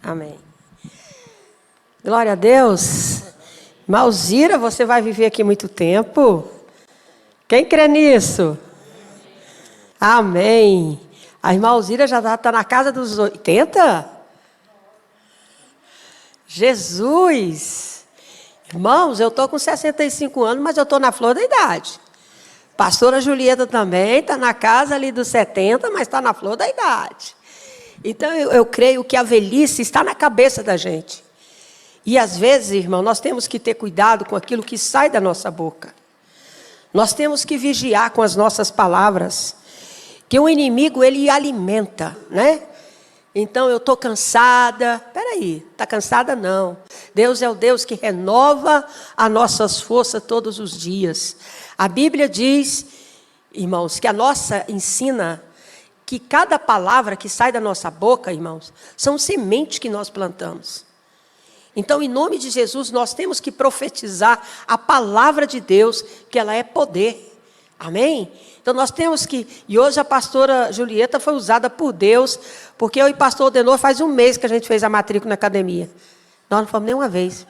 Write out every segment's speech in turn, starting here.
Amém. Glória a Deus. Malzira, você vai viver aqui muito tempo? Quem crê nisso? Amém. A irmã Alzira já está na casa dos 80? Jesus! Irmãos, eu estou com 65 anos, mas eu estou na flor da idade. Pastora Julieta também está na casa ali dos 70, mas está na flor da idade. Então, eu creio que a velhice está na cabeça da gente. E, às vezes, irmão, nós temos que ter cuidado com aquilo que sai da nossa boca. Nós temos que vigiar com as nossas palavras. Que o inimigo, ele alimenta, né? Então, eu estou cansada. Peraí, está cansada não. Deus é o Deus que renova as nossas forças todos os dias. A Bíblia diz, irmãos, que a nossa ensina que cada palavra que sai da nossa boca, irmãos, são sementes que nós plantamos. Então, em nome de Jesus, nós temos que profetizar a palavra de Deus, que ela é poder. Amém? Então, nós temos que... E hoje a pastora Julieta foi usada por Deus, porque eu e o pastor Odenor faz um mês que a gente fez a matrícula na academia. Nós não fomos nenhuma vez.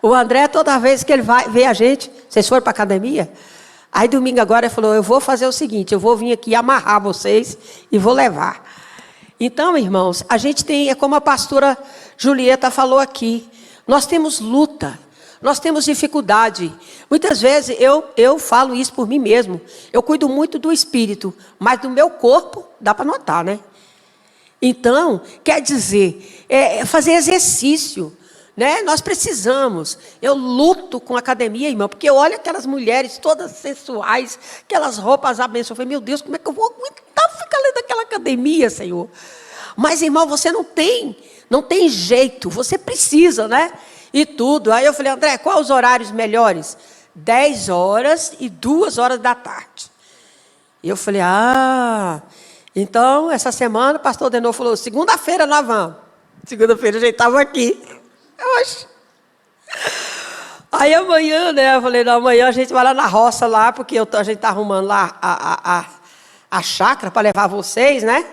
O André, toda vez que ele vai ver a gente, vocês foram para a academia? Aí, domingo agora, ele falou, eu vou fazer o seguinte, eu vou vir aqui amarrar vocês e vou levar. Então, irmãos, a gente tem, é como a pastora Julieta falou aqui, nós temos luta, nós temos dificuldade. Muitas vezes eu falo isso por mim mesmo, eu cuido muito do espírito, mas do meu corpo dá para notar, né? Então, quer dizer, fazer exercício, né? Nós precisamos. Eu luto com a academia, irmão, porque eu olho aquelas mulheres todas sensuais, aquelas roupas abençoadas. Eu falei, meu Deus, como é que eu vou aguentar ficar ali naquela academia, Senhor? Mas, irmão, você não tem jeito, você precisa, né? E tudo. Aí eu falei, André, quais os horários melhores? 10 horas e 2 horas da tarde. E eu falei, então, essa semana o pastor Denor falou, segunda-feira nós vamos. Segunda-feira a gente estava aqui. Oxe. Aí amanhã, né, eu falei, não, amanhã a gente vai lá na roça lá, porque a gente está arrumando lá a chácara para levar vocês, né?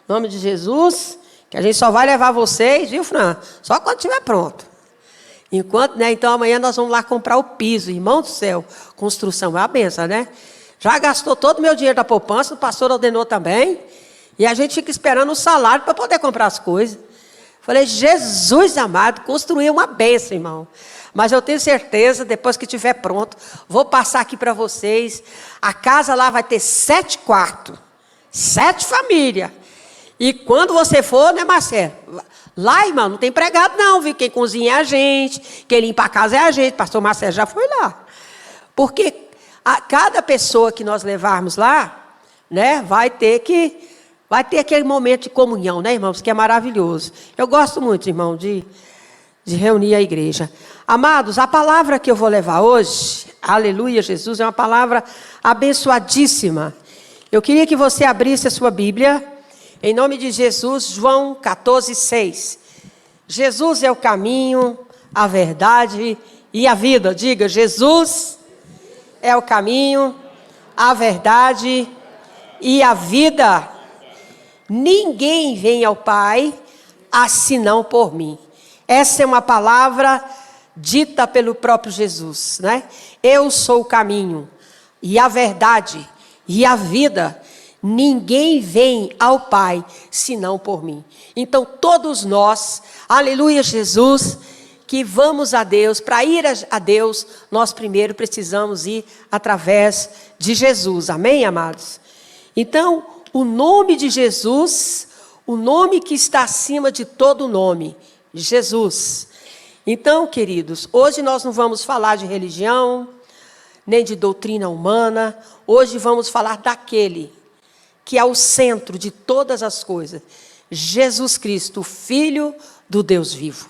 Em nome de Jesus, que a gente só vai levar vocês, viu, Fran? Só quando estiver pronto. Enquanto, né, então amanhã nós vamos lá comprar o piso, irmão do céu. Construção é uma benção, né? Já gastou todo o meu dinheiro da poupança, o pastor ordenou também, e a gente fica esperando o salário para poder comprar as coisas. Falei, Jesus amado, construir uma bênção, irmão. Mas eu tenho certeza, depois que estiver pronto, vou passar aqui para vocês. A casa lá vai ter 7 quartos, 7 famílias. E quando você for, né, Marcelo? Lá, irmão, não tem empregado não, viu? Quem cozinha é a gente, quem limpa a casa é a gente. Pastor Marcelo já foi lá. Porque cada pessoa que nós levarmos lá, né, vai ter aquele momento de comunhão, né, irmãos? Que é maravilhoso. Eu gosto muito, irmão, de reunir a igreja. Amados, a palavra que eu vou levar hoje, aleluia, Jesus, é uma palavra abençoadíssima. Eu queria que você abrisse a sua Bíblia, em nome de Jesus, João 14:6. Jesus é o caminho, a verdade e a vida. Diga, Jesus é o caminho, a verdade e a vida. Ninguém vem ao Pai, senão por mim. Essa é uma palavra dita pelo próprio Jesus, né? Eu sou o caminho, e a verdade, e a vida. Ninguém vem ao Pai, senão por mim. Então, todos nós, aleluia, Jesus, que vamos a Deus, para ir a Deus, nós primeiro precisamos ir através de Jesus. Amém, amados? Então, o nome de Jesus, o nome que está acima de todo nome, Jesus. Então, queridos, hoje nós não vamos falar de religião, nem de doutrina humana. Hoje vamos falar daquele que é o centro de todas as coisas. Jesus Cristo, Filho do Deus vivo.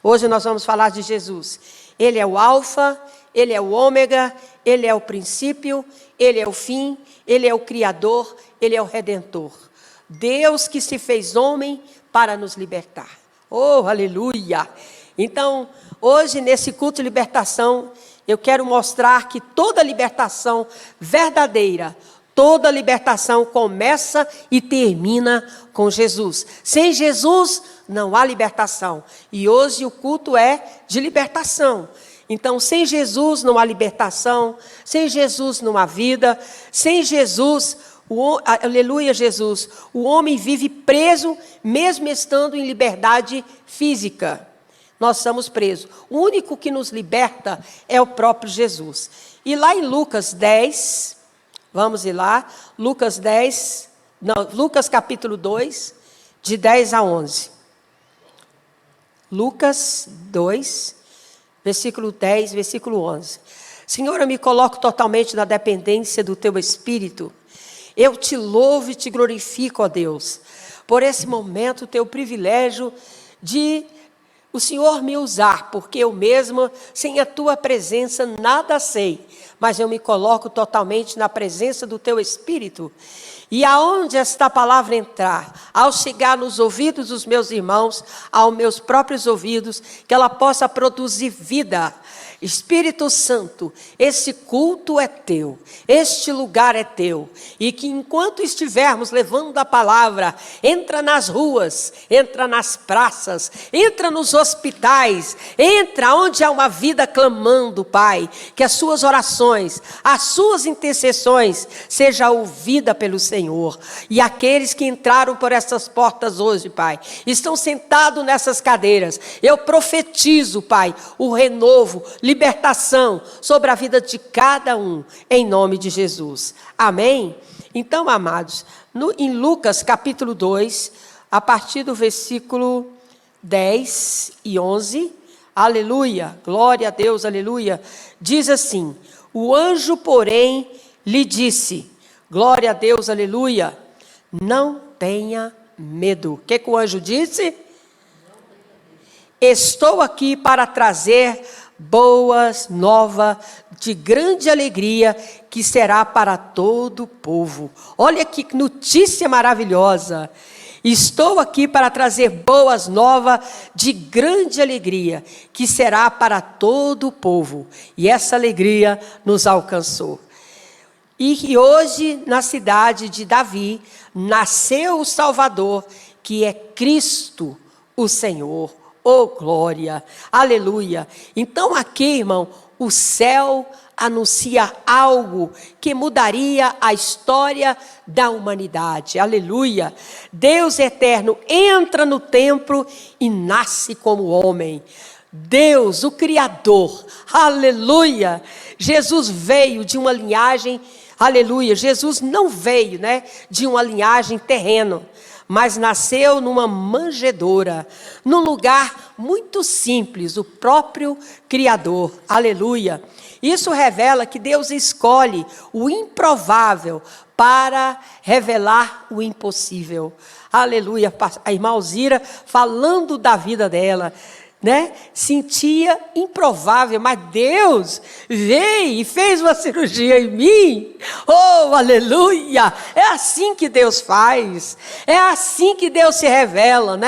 Hoje nós vamos falar de Jesus. Ele é o Alfa, Ele é o Ômega, Ele é o princípio, Ele é o fim, Ele é o Criador, Ele é o Redentor. Deus que se fez homem para nos libertar. Oh, aleluia! Então, hoje nesse culto de libertação, eu quero mostrar que toda libertação verdadeira, Toda libertação começa e termina com Jesus. Sem Jesus não há libertação. E hoje o culto é de libertação. Então, sem Jesus não há libertação, sem Jesus não há vida, sem Jesus, aleluia Jesus, o homem vive preso mesmo estando em liberdade física. Nós estamos presos. O único que nos liberta é o próprio Jesus. E lá em Lucas 10, vamos ir lá, Lucas capítulo 2, de 10 a 11. Lucas 2, versículo 10, versículo 11. Senhor, eu me coloco totalmente na dependência do Teu Espírito. Eu te louvo e te glorifico, ó Deus, por esse momento, Teu privilégio de o Senhor me usar, porque eu mesma, sem a Tua presença, nada sei. Mas eu me coloco totalmente na presença do Teu Espírito. E aonde esta palavra entrar, ao chegar nos ouvidos dos meus irmãos, aos meus próprios ouvidos, que ela possa produzir vida. Espírito Santo, esse culto é Teu, este lugar é Teu, e que enquanto estivermos levando a palavra, entra nas ruas, entra nas praças, entra nos hospitais, entra onde há uma vida clamando, Pai, que as Suas orações, as Suas intercessões, seja ouvida pelo Senhor, e aqueles que entraram por essas portas hoje, Pai, estão sentados nessas cadeiras, eu profetizo, Pai, o renovo, libertação sobre a vida de cada um, em nome de Jesus. Amém? Então, amados, em Lucas capítulo 2, a partir do versículo 10 e 11, aleluia, glória a Deus, aleluia, diz assim: o anjo, porém, lhe disse, glória a Deus, aleluia, não tenha medo. O que o anjo disse? Estou aqui para trazer boas novas de grande alegria, que será para todo o povo. Olha que notícia maravilhosa. Estou aqui para trazer boas novas de grande alegria, que será para todo o povo. E essa alegria nos alcançou. E hoje, na cidade de Davi, nasceu o Salvador, que é Cristo, o Senhor. Oh, glória, aleluia. Então aqui, irmão, o céu anuncia algo que mudaria a história da humanidade, aleluia. Deus eterno entra no templo e nasce como homem. Deus, o Criador, aleluia. Jesus veio de uma linhagem, aleluia. Jesus não veio, de uma linhagem terrena, mas nasceu numa manjedoura, num lugar muito simples, o próprio Criador, aleluia. Isso revela que Deus escolhe o improvável para revelar o impossível, aleluia. A irmã Alzira, falando da vida dela, sentia improvável, mas Deus veio e fez uma cirurgia em mim. Oh, aleluia! É assim que Deus faz, é assim que Deus se revela,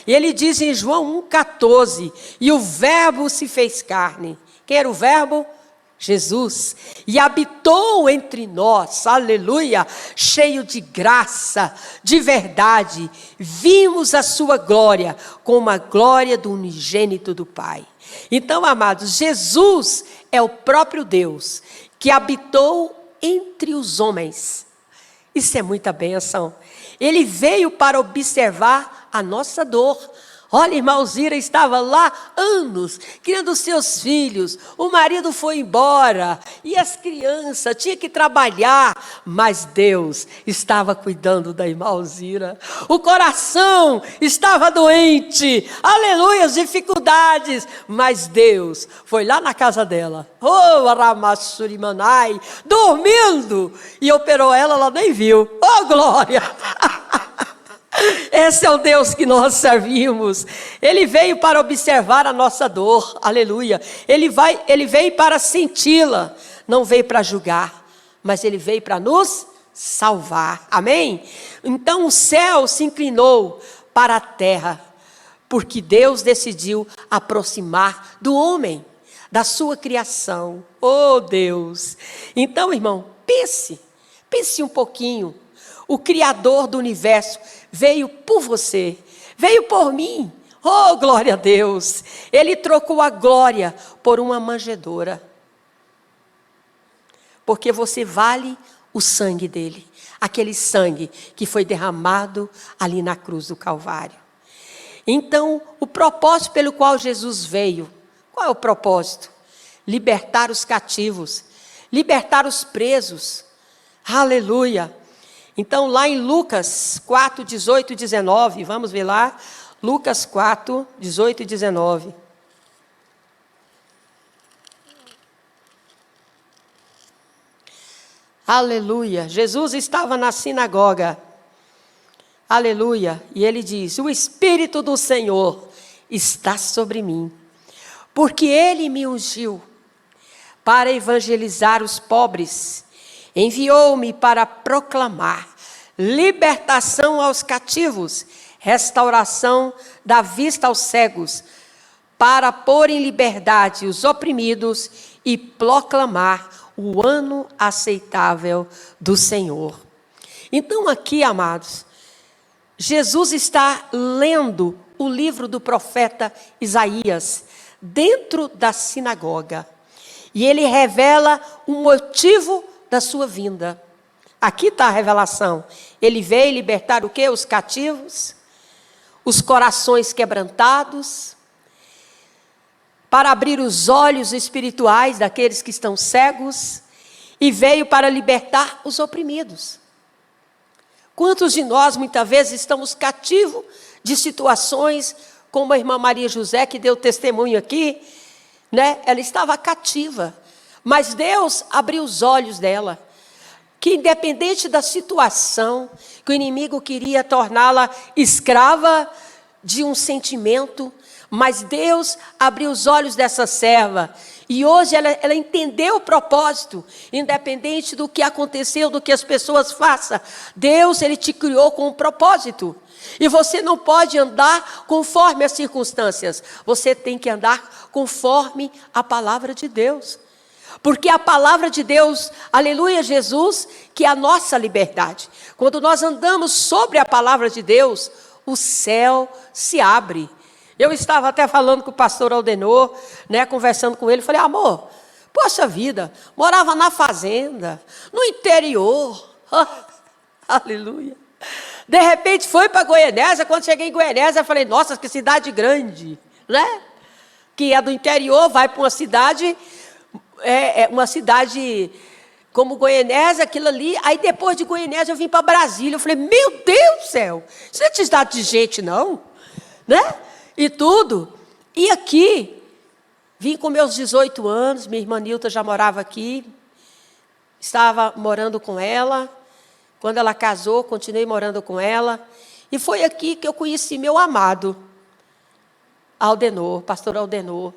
E Ele diz em João 1,14, e o verbo se fez carne. Quem era o verbo? Jesus, e habitou entre nós, aleluia, cheio de graça, de verdade, vimos a sua glória, como a glória do unigênito do Pai. Então, amados, Jesus é o próprio Deus, que habitou entre os homens. Isso é muita bênção. Ele veio para observar a nossa dor. Olha, irmã Alzira estava lá anos, criando seus filhos, o marido foi embora, e as crianças tinham que trabalhar, mas Deus estava cuidando da irmã Alzira. O coração estava doente, aleluia, as dificuldades, mas Deus foi lá na casa dela, Aramasurimanai, dormindo, e operou ela nem viu, glória! Esse é o Deus que nós servimos. Ele veio para observar a nossa dor, aleluia. Ele veio para senti-la, não veio para julgar, mas Ele veio para nos salvar, amém? Então o céu se inclinou para a terra, porque Deus decidiu aproximar do homem, da sua criação. Oh Deus! Então, irmão, pense Pense um pouquinho. O Criador do universo veio por você, veio por mim. Oh, glória a Deus! Ele trocou a glória por uma manjedoura. Porque você vale o sangue dele. Aquele sangue que foi derramado ali na cruz do Calvário. Então, o propósito pelo qual Jesus veio, qual é o propósito? Libertar os cativos, libertar os presos. Aleluia! Então, lá em Lucas 4, 18 e 19, vamos ver lá. Lucas 4, 18 e 19. Aleluia! Jesus estava na sinagoga. Aleluia! E ele diz: o Espírito do Senhor está sobre mim, porque ele me ungiu para evangelizar os pobres, enviou-me para proclamar libertação aos cativos, restauração da vista aos cegos, para pôr em liberdade os oprimidos e proclamar o ano aceitável do Senhor. Então aqui, amados, Jesus está lendo o livro do profeta Isaías dentro da sinagoga. E ele revela o motivo da sua vinda. Aqui está a revelação. Ele veio libertar o quê? Os cativos, os corações quebrantados, para abrir os olhos espirituais daqueles que estão cegos, e veio para libertar os oprimidos. Quantos de nós, muitas vezes, estamos cativos de situações, como a irmã Maria José, que deu testemunho aqui, né? Ela estava cativa, mas Deus abriu os olhos dela, que independente da situação, que o inimigo queria torná-la escrava de um sentimento, mas Deus abriu os olhos dessa serva, e hoje ela entendeu o propósito, independente do que aconteceu, do que as pessoas façam. Deus, Ele te criou com um propósito, e você não pode andar conforme as circunstâncias, você tem que andar conforme a palavra de Deus. Porque a palavra de Deus, aleluia, Jesus, que é a nossa liberdade. Quando nós andamos sobre a palavra de Deus, o céu se abre. Eu estava até falando com o pastor Aldenor, né, conversando com ele, falei: amor, poxa vida, morava na fazenda, no interior, aleluia. De repente foi para Goianésia. Quando cheguei em Goianésia, eu falei: nossa, que cidade grande, né? Que é do interior, vai para uma cidade como Goianésia, aquilo ali. Aí depois de Goianésia eu vim para Brasília. Eu falei: meu Deus do céu, isso não é cidade de gente não, né? E tudo. E aqui, vim com meus 18 anos, minha irmã Nilta já morava aqui, estava morando com ela. Quando ela casou, continuei morando com ela. E foi aqui que eu conheci meu amado, Aldenor, pastor Aldenor.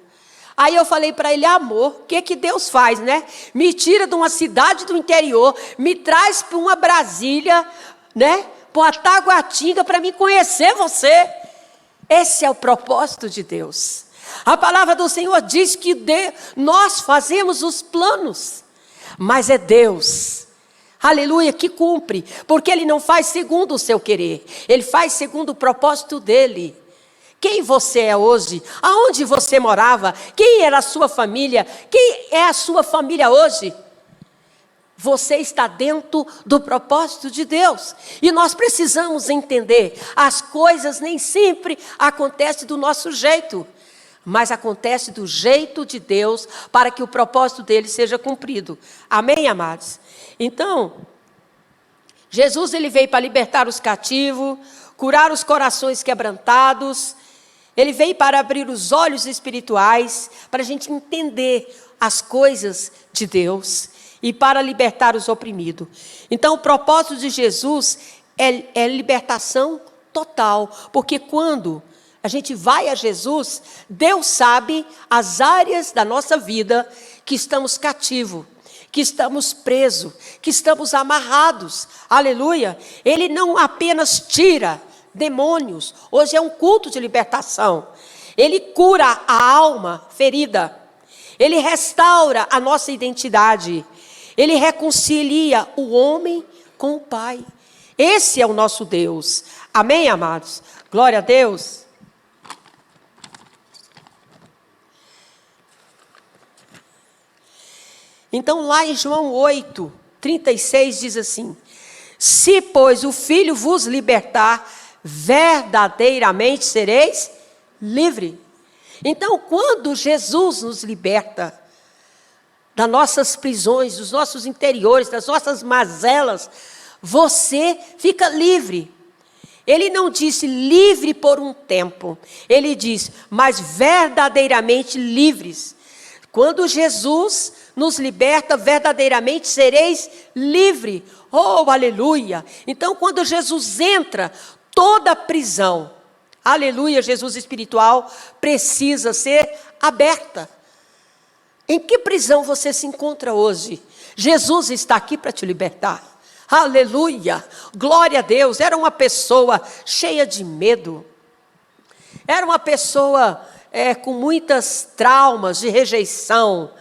Aí eu falei para ele: amor, o que Deus faz, né? Me tira de uma cidade do interior, me traz para uma Brasília, né? Para uma Taguatinga, para me conhecer você. Esse é o propósito de Deus. A palavra do Senhor diz que nós fazemos os planos, mas é Deus, aleluia, que cumpre, porque Ele não faz segundo o seu querer, Ele faz segundo o propósito dEle. Quem você é hoje? Aonde você morava? Quem era a sua família? Quem é a sua família hoje? Você está dentro do propósito de Deus. E nós precisamos entender, as coisas nem sempre acontecem do nosso jeito, mas acontece do jeito de Deus, para que o propósito dele seja cumprido. Amém, amados? Então, Jesus, ele veio para libertar os cativos, curar os corações quebrantados. Ele veio para abrir os olhos espirituais, para a gente entender as coisas de Deus e para libertar os oprimidos. Então, o propósito de Jesus é libertação total, porque quando a gente vai a Jesus, Deus sabe as áreas da nossa vida que estamos cativos, que estamos presos, que estamos amarrados. Aleluia! Ele não apenas tira demônios, hoje é um culto de libertação. Ele cura a alma ferida, ele restaura a nossa identidade, Ele reconcilia o homem com o Pai. Esse é o nosso Deus. Amém, amados? Glória a Deus. Então, lá em João 8, 36, diz assim: se, pois, o Filho vos libertar, verdadeiramente sereis livre. Então, quando Jesus nos liberta das nossas prisões, dos nossos interiores, das nossas mazelas, você fica livre. Ele não disse livre por um tempo. Ele diz, mas verdadeiramente livres. Quando Jesus nos liberta, verdadeiramente sereis livre. Oh, aleluia! Então, quando Jesus entra, toda prisão, aleluia, Jesus espiritual, precisa ser aberta. Em que prisão você se encontra hoje? Jesus está aqui para te libertar. Aleluia! Glória a Deus! Era uma pessoa cheia de medo. Era uma pessoa com muitos traumas de rejeição.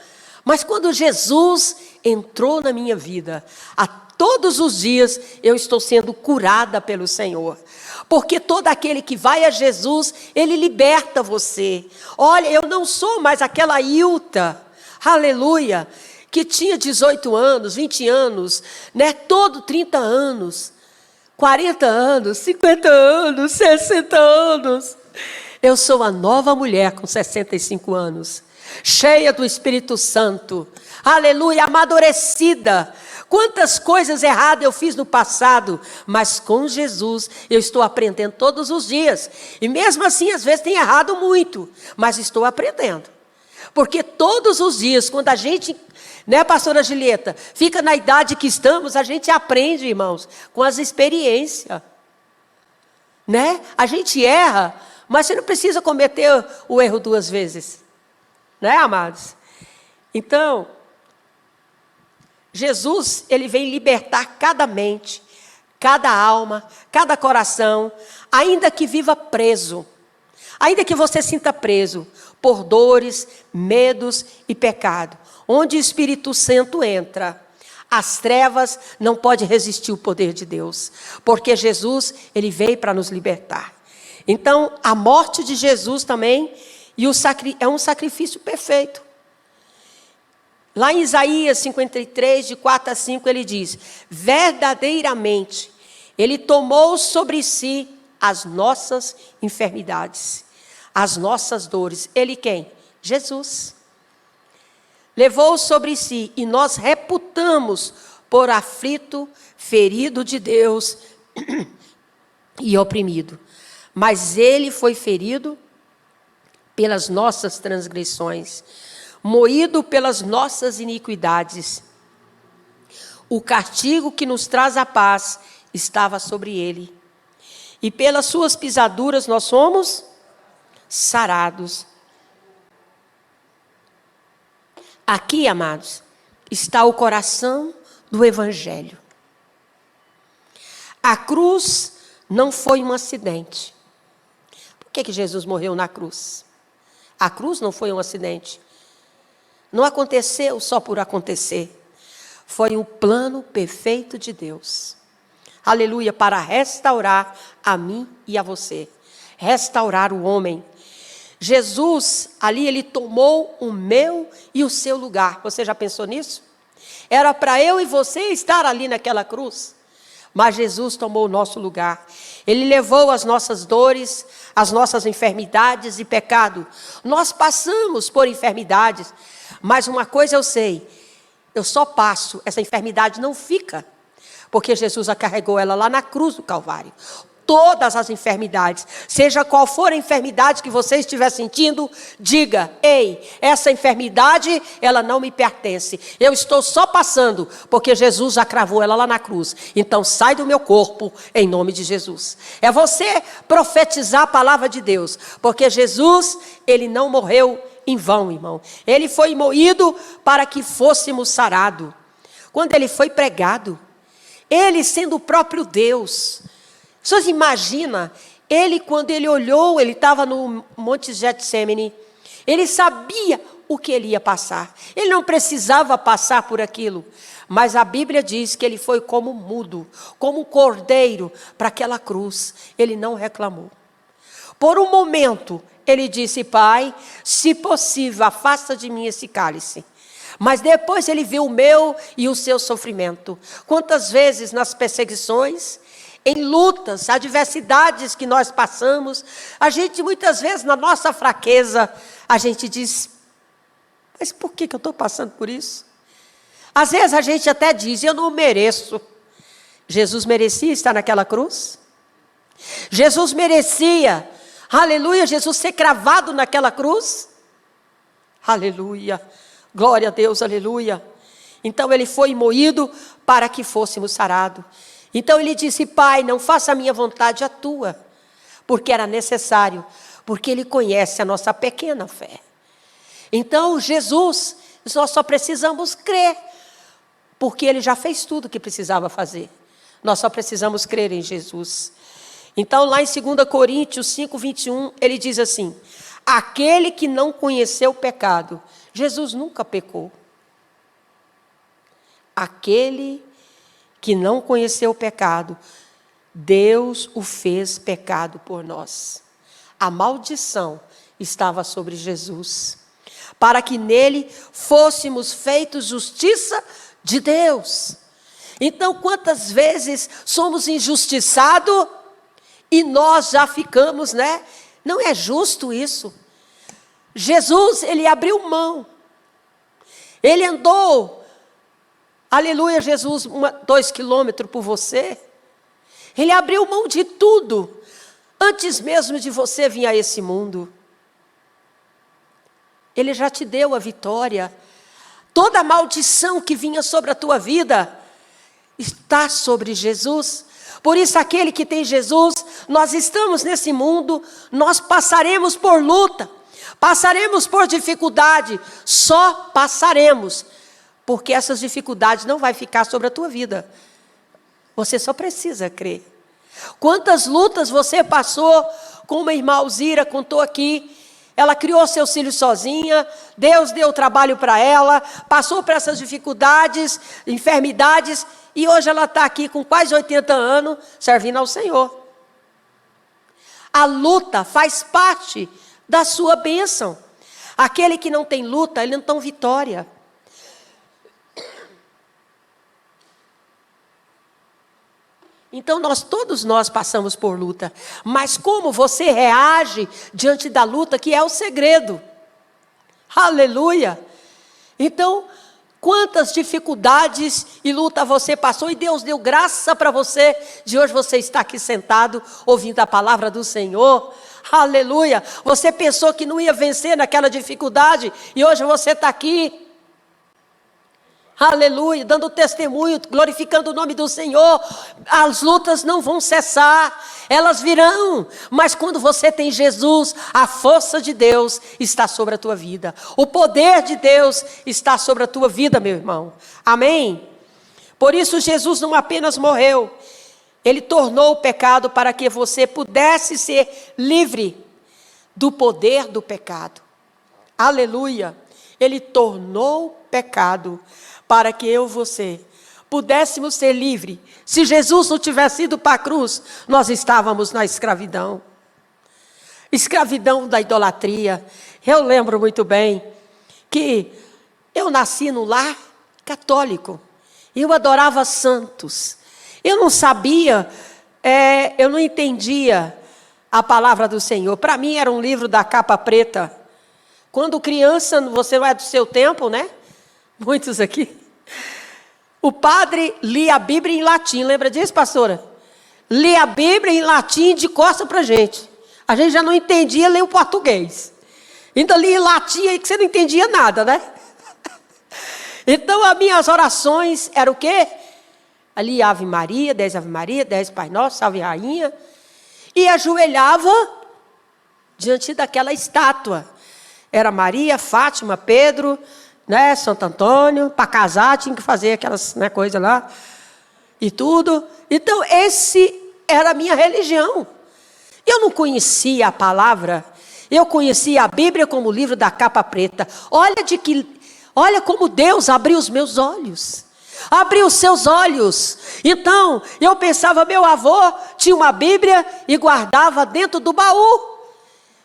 Mas quando Jesus entrou na minha vida, todos os dias eu estou sendo curada pelo Senhor. Porque todo aquele que vai a Jesus, Ele liberta você. Olha, eu não sou mais aquela Ilta, aleluia, que tinha 18 anos, 20 anos, todo 30 anos, 40 anos, 50 anos, 60 anos. Eu sou a nova mulher com 65 anos, cheia do Espírito Santo, aleluia, amadurecida. Quantas coisas erradas eu fiz no passado, mas com Jesus eu estou aprendendo todos os dias. E mesmo assim, às vezes tem errado muito, mas estou aprendendo. Porque todos os dias, quando a gente, pastora Julieta, fica na idade que estamos, a gente aprende, irmãos, com as experiências. A gente erra, mas você não precisa cometer o erro 2 vezes. Amados? Então, Jesus, Ele vem libertar cada mente, cada alma, cada coração, ainda que viva preso, ainda que você sinta preso por dores, medos e pecado. Onde o Espírito Santo entra, as trevas não podem resistir o poder de Deus, porque Jesus, Ele veio para nos libertar. Então, a morte de Jesus também é um sacrifício perfeito. Lá em Isaías 53, de 4 a 5, ele diz, verdadeiramente, Ele tomou sobre si as nossas enfermidades, as nossas dores. Ele quem? Jesus. Levou sobre si e nós reputamos por aflito, ferido de Deus e oprimido. Mas Ele foi ferido pelas nossas transgressões, moído pelas nossas iniquidades. O castigo que nos traz a paz estava sobre Ele. E pelas suas pisaduras nós somos sarados. Aqui, amados, está o coração do Evangelho. A cruz não foi um acidente. Por que Jesus morreu na cruz? A cruz não foi um acidente. Não aconteceu só por acontecer. Foi um plano perfeito de Deus. Aleluia, para restaurar a mim e a você. Restaurar o homem. Jesus, ali Ele tomou o meu e o seu lugar. Você já pensou nisso? Era para eu e você estar ali naquela cruz. Mas Jesus tomou o nosso lugar. Ele levou as nossas dores, as nossas enfermidades e pecado. Nós passamos por enfermidades. Mas uma coisa eu sei, eu só passo, essa enfermidade não fica, porque Jesus a carregou ela lá na cruz do Calvário. Todas as enfermidades, seja qual for a enfermidade que você estiver sentindo, diga, ei, essa enfermidade, ela não me pertence. Eu estou só passando, porque Jesus já cravou ela lá na cruz. Então sai do meu corpo, em nome de Jesus. É você profetizar a palavra de Deus, porque Jesus, Ele não morreu em vão, irmão. Ele foi moído para que fôssemos sarados. Quando Ele foi pregado, Ele sendo o próprio Deus. Vocês imaginam, Ele quando Ele olhou, Ele estava no Monte Getsemane, Ele sabia o que ele ia passar. Ele não precisava passar por aquilo. Mas a Bíblia diz que ele foi como mudo, como um cordeiro para aquela cruz. Ele não reclamou. Por um momento, ele disse: Pai, se possível, afasta de mim esse cálice. Mas depois ele viu o meu e o seu sofrimento. Quantas vezes nas perseguições, em lutas, adversidades que nós passamos, a gente muitas vezes na nossa fraqueza, a gente diz: mas por que eu estou passando por isso? Às vezes a gente até diz: eu não mereço. Jesus merecia estar naquela cruz? Jesus merecia, aleluia, Jesus ser cravado naquela cruz? Aleluia, glória a Deus, aleluia. Então ele foi moído para que fôssemos sarados. Então ele disse: Pai, não faça a minha vontade, a tua. Porque era necessário, porque ele conhece a nossa pequena fé. Então Jesus, nós só precisamos crer, porque ele já fez tudo o que precisava fazer. Nós só precisamos crer em Jesus. Então lá em 2 Coríntios 5, 21, ele diz assim: aquele que não conheceu o pecado, Jesus nunca pecou. Aquele que não conheceu o pecado, Deus o fez pecado por nós. A maldição estava sobre Jesus, para que nele fôssemos feitos justiça de Deus. Então, quantas vezes somos injustiçados e nós já ficamos, né? Não é justo isso. Jesus, ele abriu mão. Ele andou, aleluia, Jesus, 2 quilômetros por você. Ele abriu mão de tudo, antes mesmo de você vir a esse mundo. Ele já te deu a vitória. Toda a maldição que vinha sobre a tua vida está sobre Jesus. Por isso, aquele que tem Jesus, nós estamos nesse mundo, nós passaremos por luta, passaremos por dificuldade, só passaremos, porque essas dificuldades não vão ficar sobre a tua vida. Você só precisa crer. Quantas lutas você passou, como a irmã Alzira contou aqui. Ela criou seus filhos sozinha, Deus deu trabalho para ela, passou por essas dificuldades, enfermidades, e hoje ela está aqui com quase 80 anos, servindo ao Senhor. A luta faz parte da sua bênção. Aquele que não tem luta, ele não tem vitória. Então, todos nós passamos por luta. Mas como você reage diante da luta, que é o segredo. Aleluia! Então, quantas dificuldades e luta você passou, e Deus deu graça para você, de hoje você está aqui sentado, ouvindo a palavra do Senhor. Aleluia! Você pensou que não ia vencer naquela dificuldade, e hoje você está aqui. Aleluia, dando testemunho, glorificando o nome do Senhor. As lutas não vão cessar, elas virão, mas quando você tem Jesus, a força de Deus está sobre a tua vida, o poder de Deus está sobre a tua vida, meu irmão, amém? Por isso Jesus não apenas morreu, ele tornou o pecado para que você pudesse ser livre do poder do pecado, aleluia, ele tornou o pecado para que eu e você pudéssemos ser livres. Se Jesus não tivesse ido para a cruz, nós estávamos na escravidão. Escravidão da idolatria. Eu lembro muito bem que eu nasci num lar católico. Eu adorava santos. Eu não sabia, eu não entendia a palavra do Senhor. Para mim era um livro da capa preta. Quando criança, você não é do seu tempo, né? Muitos aqui. O padre lia a Bíblia em latim, lembra disso, pastora? Lia a Bíblia em latim de costa para a gente. A gente já não entendia ler o português. Ainda lia em latim aí que você não entendia nada, né? Então as minhas orações eram o quê? Ali Ave Maria, 10 Ave Maria, 10 Pai Nosso, Salve Rainha. E ajoelhava diante daquela estátua. Era Maria, Fátima, Pedro, né, Santo Antônio. Para casar tinha que fazer aquelas, né, coisas lá e tudo. Então esse era a minha religião. Eu não conhecia a palavra, Eu conheci a Bíblia como o livro da capa preta. Olha como Deus abriu os meus olhos. Abriu os seus olhos. Então, eu pensava, meu avô tinha uma Bíblia e guardava dentro do baú.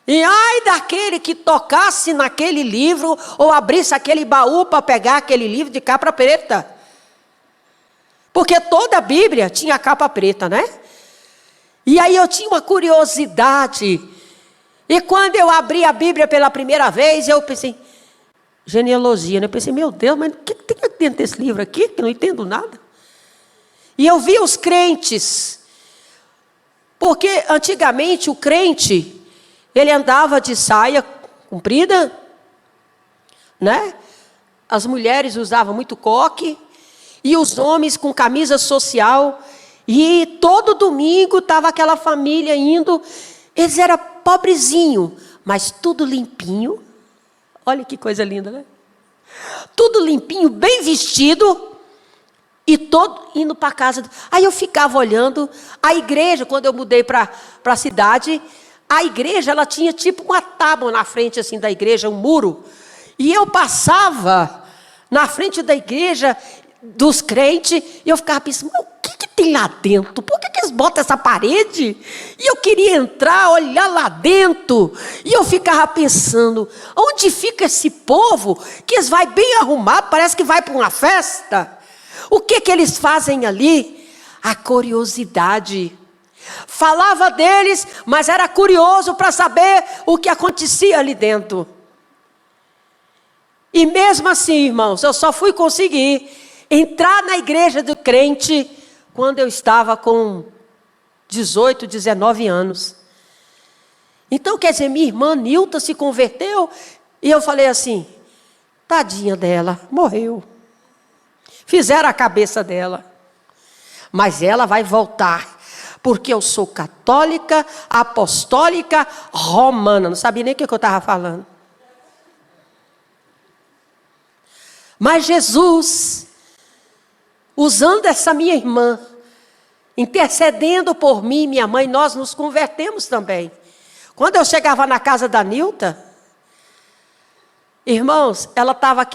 E ai daquele que tocasse naquele livro ou abrisse aquele baú para pegar aquele livro de capa preta. Porque toda a Bíblia tinha capa preta, né? E aí eu tinha uma curiosidade. E quando eu abri a Bíblia pela primeira vez, eu pensei, genealogia, né? Eu pensei, meu Deus, mas o que tem aqui dentro desse livro aqui? Que eu não entendo nada. E eu vi os crentes. Porque antigamente o crente, ele andava de saia comprida, né? As mulheres usavam muito coque, e os homens com camisa social, e todo domingo estava aquela família indo, eles eram pobrezinhos, mas tudo limpinho. Olha que coisa linda, né? Tudo limpinho, bem vestido, e todo indo para casa. Aí eu ficava olhando, a igreja, quando eu mudei para a cidade, a igreja, ela tinha tipo uma tábua na frente assim da igreja, um muro. E eu passava na frente da igreja, dos crentes, e eu ficava pensando, o que tem lá dentro? Por que eles botam essa parede? E eu queria entrar, olhar lá dentro, e eu ficava pensando, onde fica esse povo, que eles vai bem arrumado, parece que vai para uma festa? O que eles fazem ali? A curiosidade. Falava deles, mas era curioso para saber o que acontecia ali dentro. E mesmo assim, irmãos, eu só fui conseguir entrar na igreja do crente quando eu estava com 18, 19 anos. Então, quer dizer, minha irmã Nilta se converteu e eu falei assim, tadinha dela, morreu. Fizeram a cabeça dela. Mas ela vai voltar, porque eu sou católica, apostólica, romana. Não sabia nem o que eu estava falando. Mas Jesus, usando essa minha irmã, intercedendo por mim e minha mãe, nós nos convertemos também. Quando eu chegava na casa da Nilta, irmãos, ela estava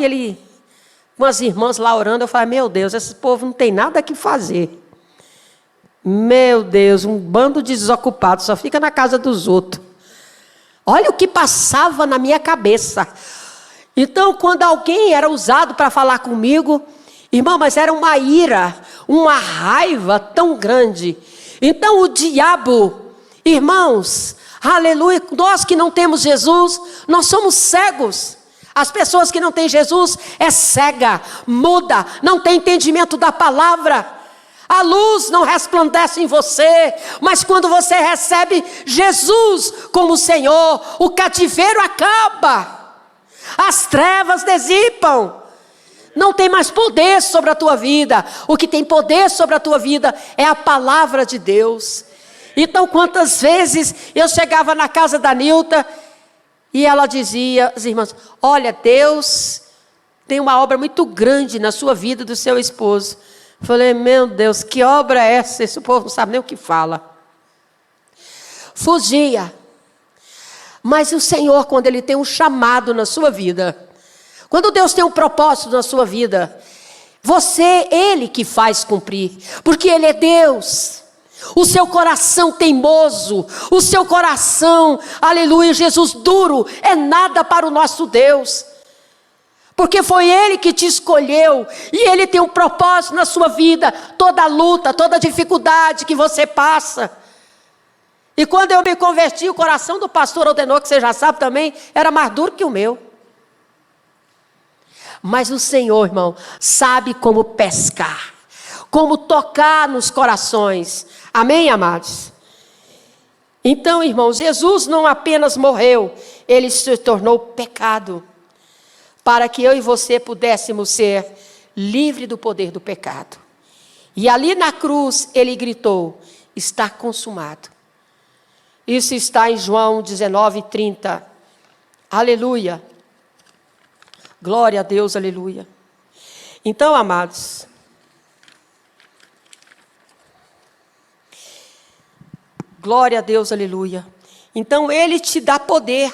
umas irmãs lá orando, eu falei, meu Deus, esse povo não tem nada que fazer. Meu Deus, um bando de desocupados, só fica na casa dos outros. Olha o que passava na minha cabeça. Então, quando alguém era usado para falar comigo, irmão, mas era uma ira, uma raiva tão grande. Então, o diabo, irmãos, aleluia, nós que não temos Jesus, nós somos cegos. As pessoas que não têm Jesus é cega, muda, não tem entendimento da palavra. A luz não resplandece em você, mas quando você recebe Jesus como Senhor, o cativeiro acaba. As trevas dissipam. Não tem mais poder sobre a tua vida. O que tem poder sobre a tua vida é a palavra de Deus. Então, quantas vezes eu chegava na casa da Nilta e ela dizia, as irmãs, olha, Deus tem uma obra muito grande na sua vida e do seu esposo. Eu falei, meu Deus, que obra é essa? Esse povo não sabe nem o que fala. Fugia. Mas o Senhor, quando Ele tem um chamado na sua vida, quando Deus tem um propósito na sua vida, Ele que faz cumprir, porque Ele é Deus. O seu coração teimoso, o seu coração, aleluia, Jesus duro, é nada para o nosso Deus. Porque foi Ele que te escolheu, e Ele tem um propósito na sua vida, toda luta, toda dificuldade que você passa. E quando eu me converti, o coração do pastor Aldenor, que você já sabe também, era mais duro que o meu. Mas o Senhor, irmão, sabe como pescar, como tocar nos corações. Amém, amados? Então, irmãos, Jesus não apenas morreu, Ele se tornou pecado, para que eu e você pudéssemos ser livres do poder do pecado. E ali na cruz, Ele gritou, está consumado. Isso está em João 19:30. Aleluia. Glória a Deus, aleluia. Então, amados, glória a Deus, aleluia. Então Ele te dá poder.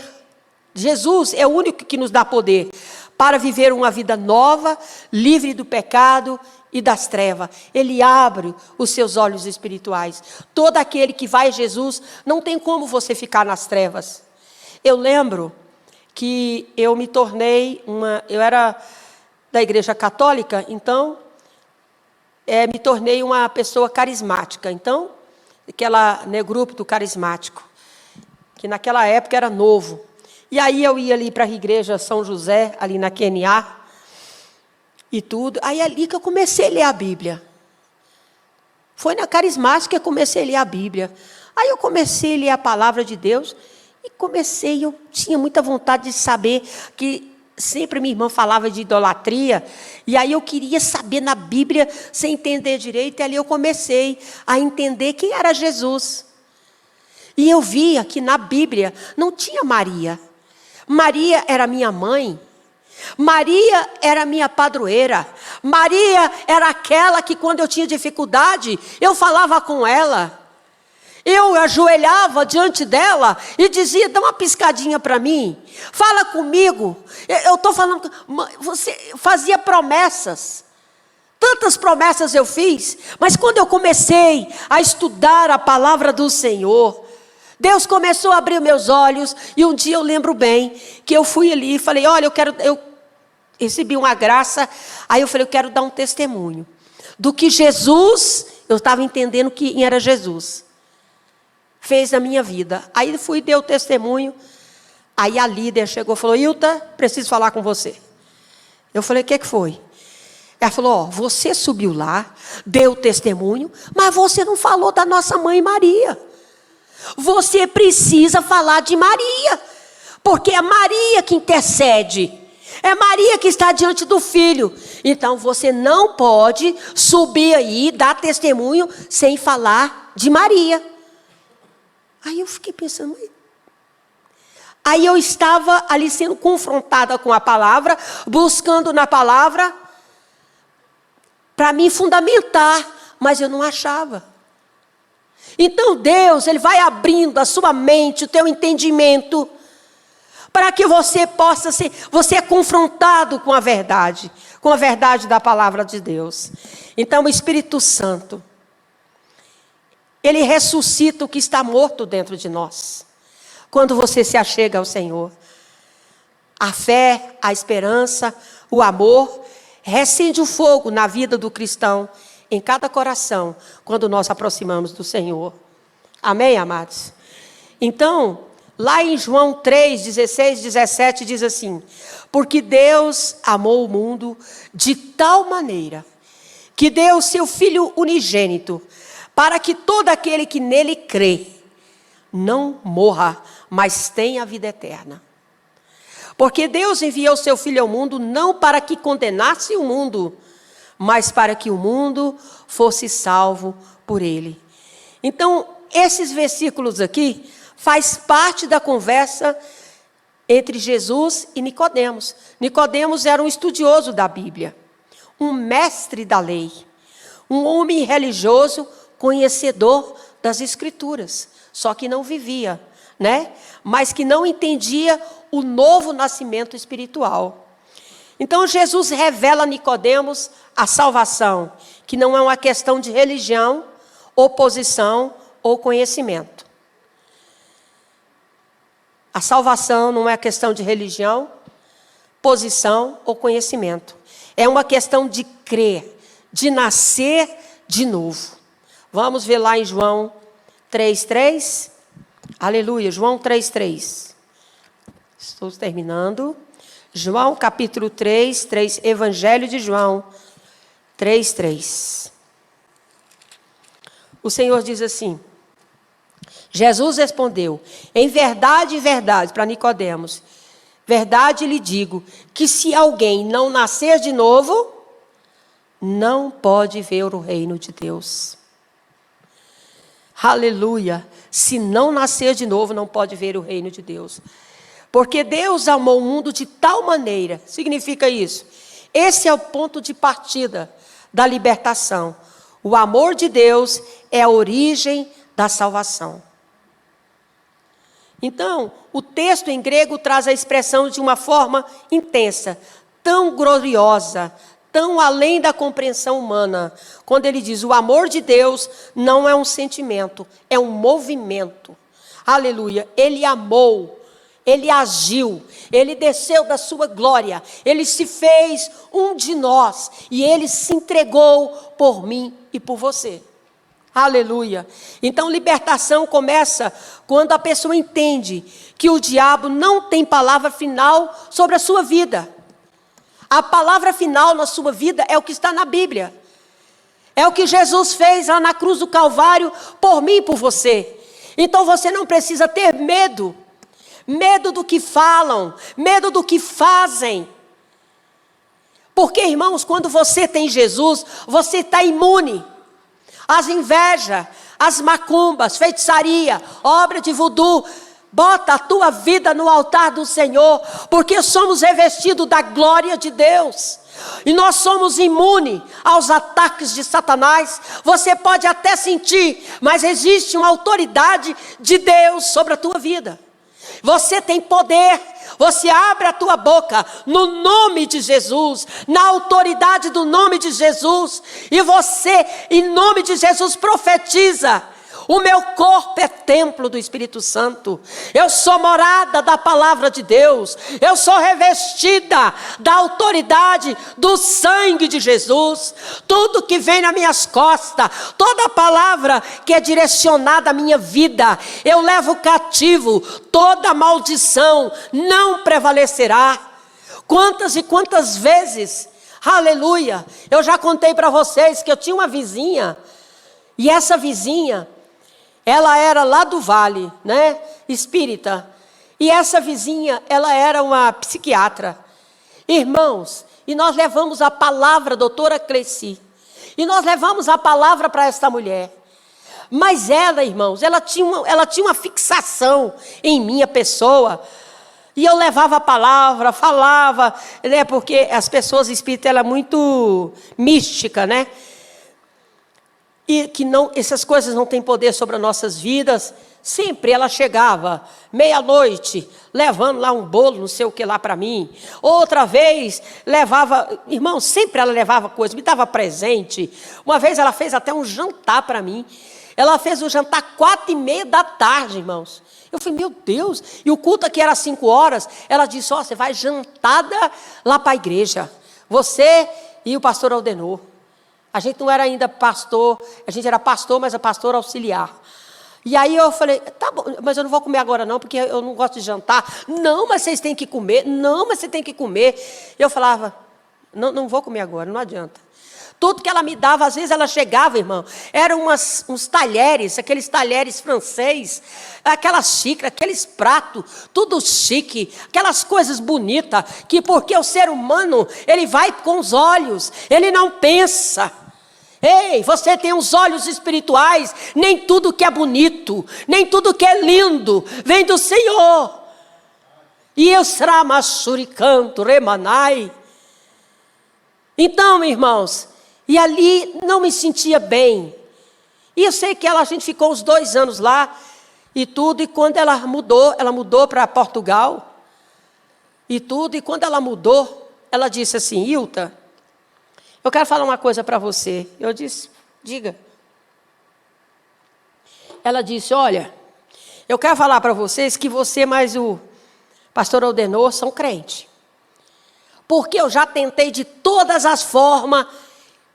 Jesus é o único que nos dá poder para viver uma vida nova, livre do pecado e das trevas. Ele abre os seus olhos espirituais. Todo aquele que vai a Jesus, não tem como você ficar nas trevas. Eu lembro que eu me tornei eu era da igreja católica, então me tornei uma pessoa carismática. Então, grupo do carismático, que naquela época era novo. E aí eu ia ali para a igreja São José, ali na QNA, e tudo. Aí é ali que eu comecei a ler a Bíblia. Foi na carismática que eu comecei a ler a Bíblia. Aí eu comecei a ler a palavra de Deus, e eu tinha muita vontade de saber, que sempre minha irmã falava de idolatria, e aí eu queria saber na Bíblia, sem entender direito, e ali eu comecei a entender quem era Jesus. E eu via que na Bíblia não tinha Maria. Maria era minha mãe. Maria era minha padroeira. Maria era aquela que quando eu tinha dificuldade, eu falava com ela. Eu ajoelhava diante dela e dizia, dá uma piscadinha para mim. Fala comigo. Eu estou falando, você fazia promessas. Tantas promessas eu fiz, mas quando eu comecei a estudar a palavra do Senhor, Deus começou a abrir meus olhos, e um dia eu lembro bem, que eu fui ali e falei, olha, eu recebi uma graça, aí eu falei, eu quero dar um testemunho, do que Jesus, eu estava entendendo quem era Jesus, fez na minha vida. Aí fui e dei o testemunho, aí a líder chegou e falou, Ilta, preciso falar com você. Eu falei, o que foi? Ela falou, você subiu lá, deu o testemunho, mas você não falou da nossa mãe Maria. Você precisa falar de Maria, porque é Maria que intercede, é Maria que está diante do Filho. Então você não pode subir aí, dar testemunho, sem falar de Maria. Aí eu fiquei pensando, aí eu estava ali sendo confrontada com a palavra, buscando na palavra, para me fundamentar, mas eu não achava. Então Deus, Ele vai abrindo a sua mente, o teu entendimento, para que você possa ser, você é confrontado com a verdade da palavra de Deus. Então o Espírito Santo, Ele ressuscita o que está morto dentro de nós, quando você se achega ao Senhor. A fé, a esperança, o amor, recende o fogo na vida do cristão, em cada coração, quando nós aproximamos do Senhor. Amém, amados? Então, lá em João 3, 16, 17, diz assim, porque Deus amou o mundo de tal maneira, que deu o seu Filho unigênito, para que todo aquele que nele crê, não morra, mas tenha a vida eterna. Porque Deus enviou o seu Filho ao mundo, não para que condenasse o mundo, mas para que o mundo fosse salvo por ele. Então, esses versículos aqui faz parte da conversa entre Jesus e Nicodemos. Nicodemos era um estudioso da Bíblia, um mestre da lei, um homem religioso, conhecedor das Escrituras, só que não vivia, né? Mas que não entendia o novo nascimento espiritual. Então Jesus revela a Nicodemos a salvação, que não é uma questão de religião, oposição ou conhecimento. A salvação não é questão de religião, posição ou conhecimento. É uma questão de crer, de nascer de novo. Vamos ver lá em João 3:3. Aleluia, João 3:3. Estou terminando. João capítulo 3, Evangelho de João 3:3. O Senhor diz assim, Jesus respondeu, em verdade, para Nicodemos, verdade lhe digo, que se alguém não nascer de novo, não pode ver o reino de Deus. Aleluia, se não nascer de novo, não pode ver o reino de Deus. Porque Deus amou o mundo de tal maneira, significa isso. Esse é o ponto de partida da libertação. O amor de Deus é a origem da salvação. Então, o texto em grego traz a expressão de uma forma intensa, tão gloriosa, tão além da compreensão humana, quando ele diz: o amor de Deus não é um sentimento, é um movimento. Aleluia, ele amou, ele agiu, ele desceu da sua glória, ele se fez um de nós, e ele se entregou por mim e por você. Aleluia. Então, libertação começa quando a pessoa entende que o diabo não tem palavra final sobre a sua vida. A palavra final na sua vida é o que está na Bíblia. É o que Jesus fez lá na cruz do Calvário por mim e por você. Então você não precisa ter medo. Medo do que falam, medo do que fazem. Porque, irmãos, quando você tem Jesus, você está imune às invejas, às macumbas, feitiçaria, obra de voodoo. Bota a tua vida no altar do Senhor, porque somos revestidos da glória de Deus. E nós somos imunes aos ataques de Satanás. Você pode até sentir, mas existe uma autoridade de Deus sobre a tua vida. Você tem poder. Você abre a tua boca no nome de Jesus, na autoridade do nome de Jesus, e você, em nome de Jesus, profetiza: o meu corpo é templo do Espírito Santo. Eu sou morada da palavra de Deus. Eu sou revestida da autoridade do sangue de Jesus. Tudo que vem nas minhas costas, toda palavra que é direcionada à minha vida, eu levo cativo. Toda maldição não prevalecerá. Quantas e quantas vezes, aleluia, eu já contei para vocês que eu tinha uma vizinha, e essa vizinha, ela era lá do Vale, né, espírita. E essa vizinha, ela era uma psiquiatra. Irmãos, e nós levamos a palavra, doutora Cleci. E nós levamos a palavra para esta mulher. Mas ela, irmãos, ela tinha uma fixação em minha pessoa. E eu levava a palavra, falava, né, porque as pessoas espíritas, ela é muito mística, né? E que não, essas coisas não têm poder sobre as nossas vidas. Sempre ela chegava, meia-noite, levando lá um bolo, não sei o que lá para mim. Outra vez, levava, irmão, sempre ela levava coisa, me dava presente. Uma vez ela fez até um jantar para mim. Ela fez o jantar 4:30 da tarde, irmãos. Eu falei, meu Deus, e o culto aqui era 5 horas. Ela disse, ó, você vai jantada lá para a igreja. Você e o pastor Aldenor. A gente não era ainda pastor, a gente era pastor, mas é pastor auxiliar. E aí eu falei, tá bom, mas eu não vou comer agora não, porque eu não gosto de jantar. Não, mas vocês têm que comer. Não, mas você tem que comer. Eu falava, não vou comer agora, não adianta. Tudo que ela me dava, às vezes ela chegava, irmão, eram uns talheres, aqueles talheres francês, aquelas xícaras, aqueles pratos, tudo chique, aquelas coisas bonitas, que porque o ser humano, ele vai com os olhos, ele não pensa. Ei, você tem os olhos espirituais, nem tudo que é bonito, nem tudo que é lindo, vem do Senhor. E eu sramachuricanto, remanai. Então, irmãos, e ali não me sentia bem. E eu sei que a gente ficou uns 2 anos lá, e tudo, e quando ela mudou para Portugal, e tudo, e quando ela mudou, ela disse assim, Hilta, eu quero falar uma coisa para você. Eu disse, diga. Ela disse, olha, eu quero falar para vocês que você mais o pastor Aldenor são crentes. Porque eu já tentei de todas as formas.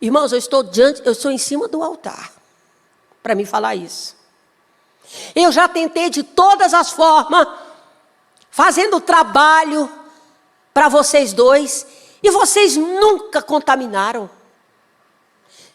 Irmãos, eu estou em cima do altar para me falar isso. Eu já tentei de todas as formas, fazendo trabalho para vocês dois, e vocês nunca contaminaram.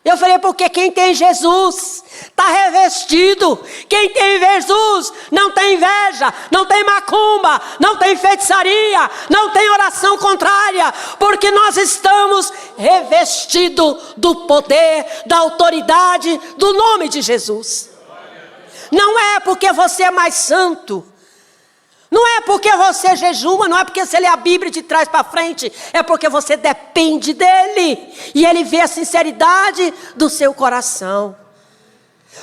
Eu falei, porque quem tem Jesus está revestido. Quem tem Jesus não tem inveja, não tem macumba, não tem feitiçaria, não tem oração contrária, porque nós estamos revestidos do poder, da autoridade, do nome de Jesus. Não é porque você é mais santo, não é porque você jejuma, não é porque você lê a Bíblia de trás para frente, é porque você depende dEle, e Ele vê a sinceridade do seu coração.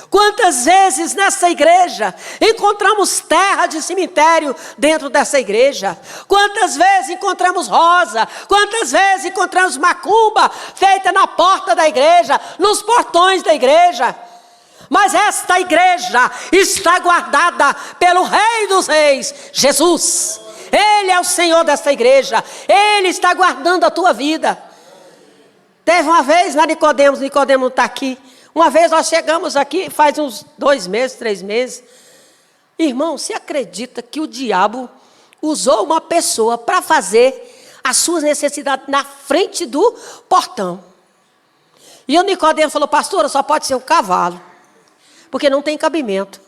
Quantas vezes nessa igreja encontramos terra de cemitério dentro dessa igreja? Quantas vezes encontramos rosa? Quantas vezes encontramos macumba feita na porta da igreja, nos portões da igreja? Mas esta igreja está guardada pelo Rei dos Reis, Jesus. Ele é o Senhor desta igreja. Ele está guardando a tua vida. Teve uma vez lá Nicodemos não está aqui. Uma vez nós chegamos aqui, faz uns 2 meses, 3 meses. Irmão, você acredita que o diabo usou uma pessoa para fazer as suas necessidades na frente do portão? E o Nicodemo falou, pastora, só pode ser um cavalo, porque não tem cabimento.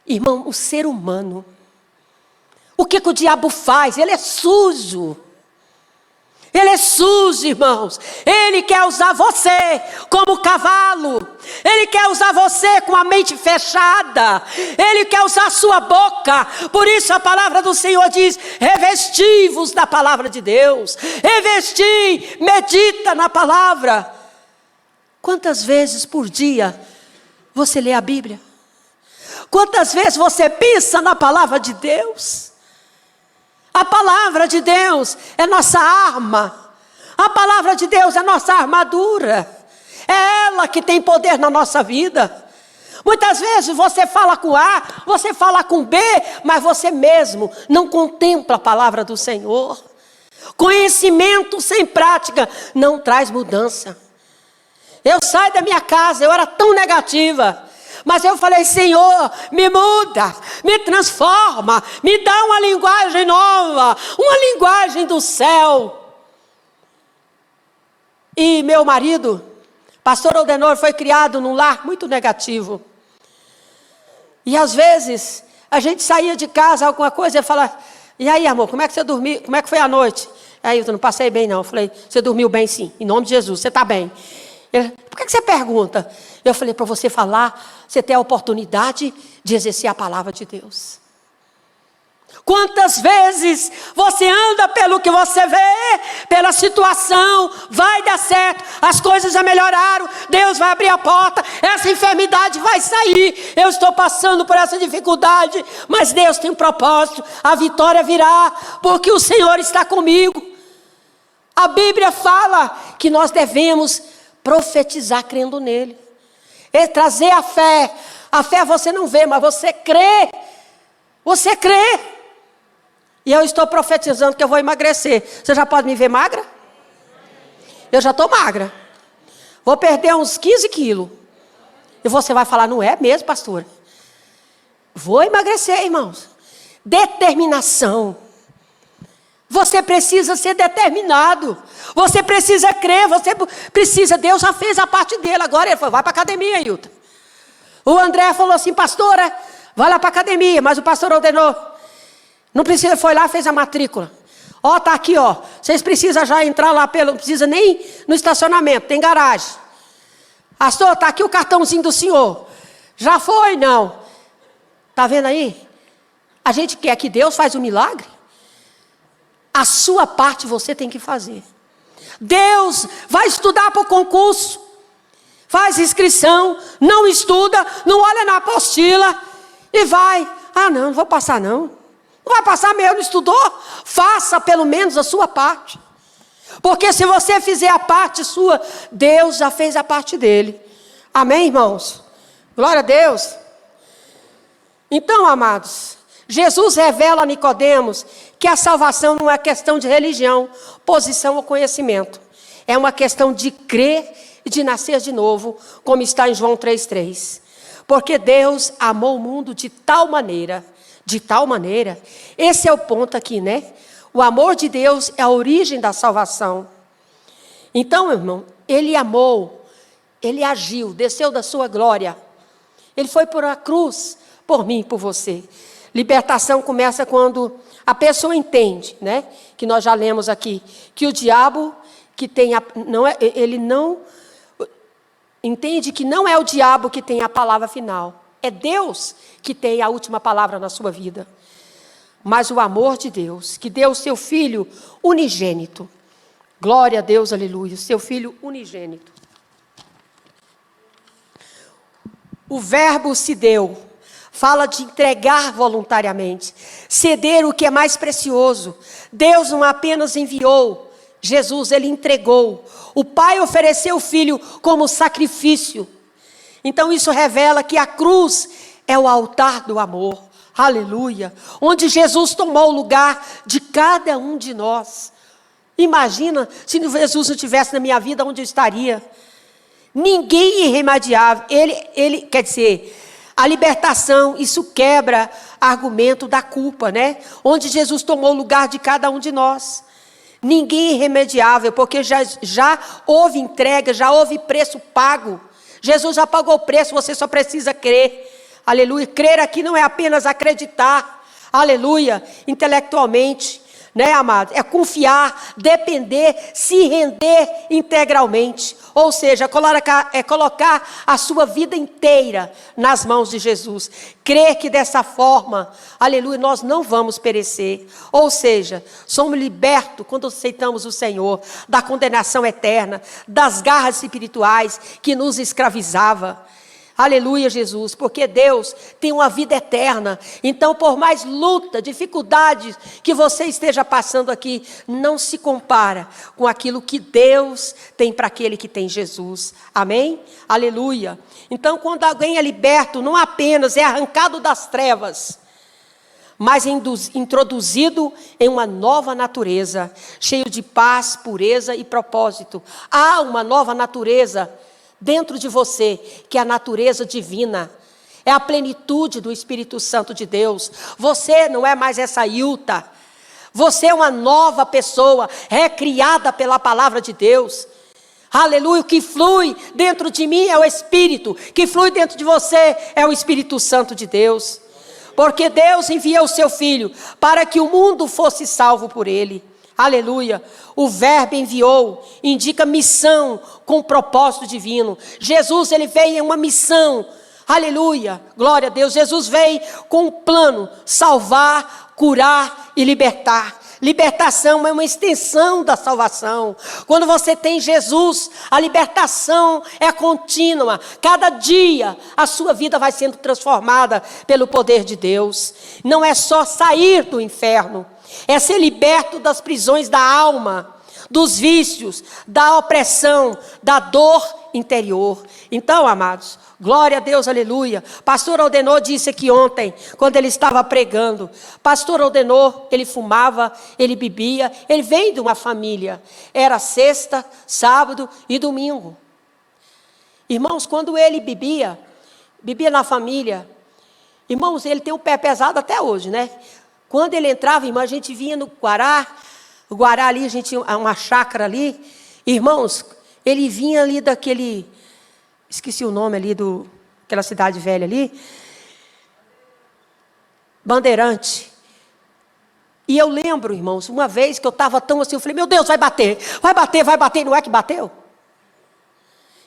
Irmão, o ser humano, o que o diabo faz? Ele é sujo. Ele é sujo, irmãos. Ele quer usar você como cavalo. Ele quer usar você com a mente fechada. Ele quer usar a sua boca. Por isso a palavra do Senhor diz, revesti-vos da palavra de Deus. Revesti, medita na palavra. Quantas vezes por dia você lê a Bíblia? Quantas vezes você pensa na palavra de Deus? A palavra de Deus é nossa arma. A palavra de Deus é nossa armadura. É ela que tem poder na nossa vida. Muitas vezes você fala com A, você fala com B, mas você mesmo não contempla a palavra do Senhor. Conhecimento sem prática não traz mudança. Eu saio da minha casa, eu era tão negativa. Mas eu falei, Senhor, me muda, me transforma, me dá uma linguagem nova, uma linguagem do céu. E meu marido, pastor Aldenor, foi criado num lar muito negativo. E às vezes, a gente saía de casa, alguma coisa, e falava, e aí amor, como é que você dormiu, como é que foi a noite? Aí eu não passei bem não, eu falei, você dormiu bem sim, em nome de Jesus, você está bem. Ele, por que você pergunta? Eu falei, para você falar, você tem a oportunidade de exercer a palavra de Deus. Quantas vezes você anda pelo que você vê, pela situação, vai dar certo, as coisas já melhoraram, Deus vai abrir a porta, essa enfermidade vai sair, eu estou passando por essa dificuldade, mas Deus tem um propósito, a vitória virá, porque o Senhor está comigo. A Bíblia fala que nós devemos profetizar crendo nele. E trazer a fé você não vê, mas você crê. Você crê. E eu estou profetizando que eu vou emagrecer. Você já pode me ver magra? Eu já estou magra. Vou perder uns 15 quilos. E você vai falar, não é mesmo, pastora? Vou emagrecer, irmãos. Determinação. Você precisa ser determinado. Você precisa crer, você precisa, Deus já fez a parte dele. Agora ele falou, vai para a academia, Ailton. O André falou assim, pastora, vai lá para a academia. Mas o pastor ordenou, não precisa, foi lá, fez a matrícula. Ó, tá aqui, ó. Vocês precisam já entrar lá, não precisa nem no estacionamento, tem garagem. Pastor, tá aqui o cartãozinho do senhor. Já foi, não. Tá vendo aí? A gente quer que Deus faz um milagre. A sua parte você tem que fazer. Deus vai estudar para o concurso. Faz inscrição, não estuda, não olha na apostila e vai. Ah, não vou passar não. Não vai passar mesmo, não estudou? Faça pelo menos a sua parte. Porque se você fizer a parte sua, Deus já fez a parte dele. Amém, irmãos? Glória a Deus. Então, amados, Jesus revela a Nicodemos que a salvação não é questão de religião, posição ou conhecimento. É uma questão de crer e de nascer de novo, como está em João 3,3. Porque Deus amou o mundo de tal maneira, esse é o ponto aqui, né? O amor de Deus é a origem da salvação. Então, meu irmão, Ele amou, Ele agiu, desceu da sua glória. Ele foi por a cruz, por mim e por você. Libertação começa quando a pessoa entende, né? Que nós já lemos aqui, que o diabo que tem ele não entende que não é o diabo que tem a palavra final. É Deus que tem a última palavra na sua vida. Mas o amor de Deus, que deu o seu Filho unigênito. Glória a Deus, aleluia, o seu Filho unigênito. O verbo se deu. Fala de entregar voluntariamente. Ceder o que é mais precioso. Deus não apenas enviou Jesus, ele entregou. O Pai ofereceu o Filho como sacrifício. Então isso revela que a cruz é o altar do amor. Aleluia. Onde Jesus tomou o lugar de cada um de nós. Imagina se Jesus não estivesse na minha vida, onde eu estaria. Ninguém irremediável. Ele quer dizer, a libertação, isso quebra argumento da culpa, né? Onde Jesus tomou o lugar de cada um de nós. Ninguém irremediável, porque já houve entrega, já houve preço pago. Jesus já pagou o preço, você só precisa crer. Aleluia. Crer aqui não é apenas acreditar. Aleluia. Intelectualmente, né, amado? É confiar, depender, se render integralmente. Ou seja, colocar a sua vida inteira nas mãos de Jesus. Crer que dessa forma, aleluia, nós não vamos perecer. Ou seja, somos libertos quando aceitamos o Senhor da condenação eterna, das garras espirituais que nos escravizava. Aleluia, Jesus, porque Deus tem uma vida eterna. Então, por mais luta, dificuldades que você esteja passando aqui, não se compara com aquilo que Deus tem para aquele que tem Jesus. Amém? Aleluia. Então, quando alguém é liberto, não apenas é arrancado das trevas, mas introduzido em uma nova natureza, cheio de paz, pureza e propósito. Há uma nova natureza dentro de você, que é a natureza divina, é a plenitude do Espírito Santo de Deus. Você não é mais essa Ilta, você é uma nova pessoa, recriada pela palavra de Deus. Aleluia, o que flui dentro de mim é o Espírito, que flui dentro de você é o Espírito Santo de Deus. Porque Deus enviou o seu Filho para que o mundo fosse salvo por ele. Aleluia. O verbo enviou, indica missão com propósito divino. Jesus, ele veio em uma missão. Aleluia. Glória a Deus. Jesus veio com um plano: salvar, curar e libertar. Libertação é uma extensão da salvação. Quando você tem Jesus, a libertação é contínua. Cada dia a sua vida vai sendo transformada pelo poder de Deus. Não é só sair do inferno, é ser liberto das prisões da alma, dos vícios, da opressão, da dor interior. Então, amados, glória a Deus, aleluia. Pastor Aldenor disse aqui ontem, quando ele estava pregando. Pastor Aldenor, ele fumava, ele bebia, ele veio de uma família. Era sexta, sábado e domingo. Irmãos, quando ele bebia na família, irmãos, ele tem o pé pesado até hoje, né? Quando ele entrava, irmão, a gente vinha no Guará, o Guará ali, a gente tinha uma chácara ali. Irmãos, ele vinha ali daquele, esqueci o nome ali, aquela cidade velha ali. Bandeirante. E eu lembro, irmãos, uma vez que eu estava tão assim, eu falei, meu Deus, vai bater, vai bater, vai bater. Não é que bateu?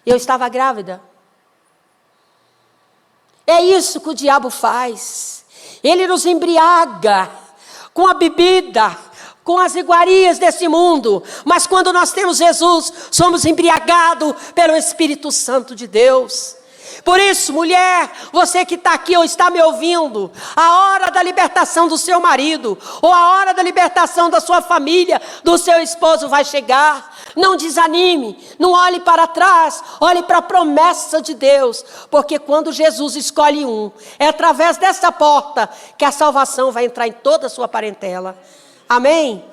Eu estava grávida. É isso que o diabo faz. Ele nos embriaga com a bebida, com as iguarias desse mundo. Mas quando nós temos Jesus, somos embriagados pelo Espírito Santo de Deus. Por isso, mulher, você que está aqui ou está me ouvindo, a hora da libertação do seu marido, ou a hora da libertação da sua família, do seu esposo vai chegar. Não desanime, não olhe para trás, olhe para a promessa de Deus, porque quando Jesus escolhe um, é através dessa porta que a salvação vai entrar em toda a sua parentela. Amém?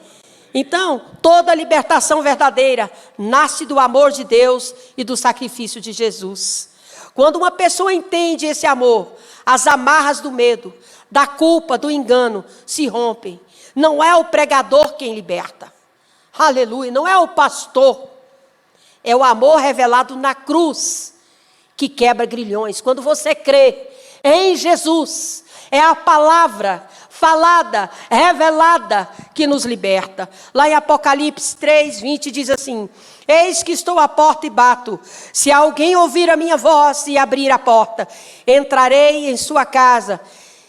Então, toda libertação verdadeira nasce do amor de Deus e do sacrifício de Jesus. Quando uma pessoa entende esse amor, as amarras do medo, da culpa, do engano se rompem. Não é o pregador quem liberta. Aleluia, não é o pastor. É o amor revelado na cruz que quebra grilhões. Quando você crê em Jesus, é a palavra falada, revelada, que nos liberta. Lá em Apocalipse 3:20 diz assim: eis que estou à porta e bato. Se alguém ouvir a minha voz e abrir a porta, entrarei em sua casa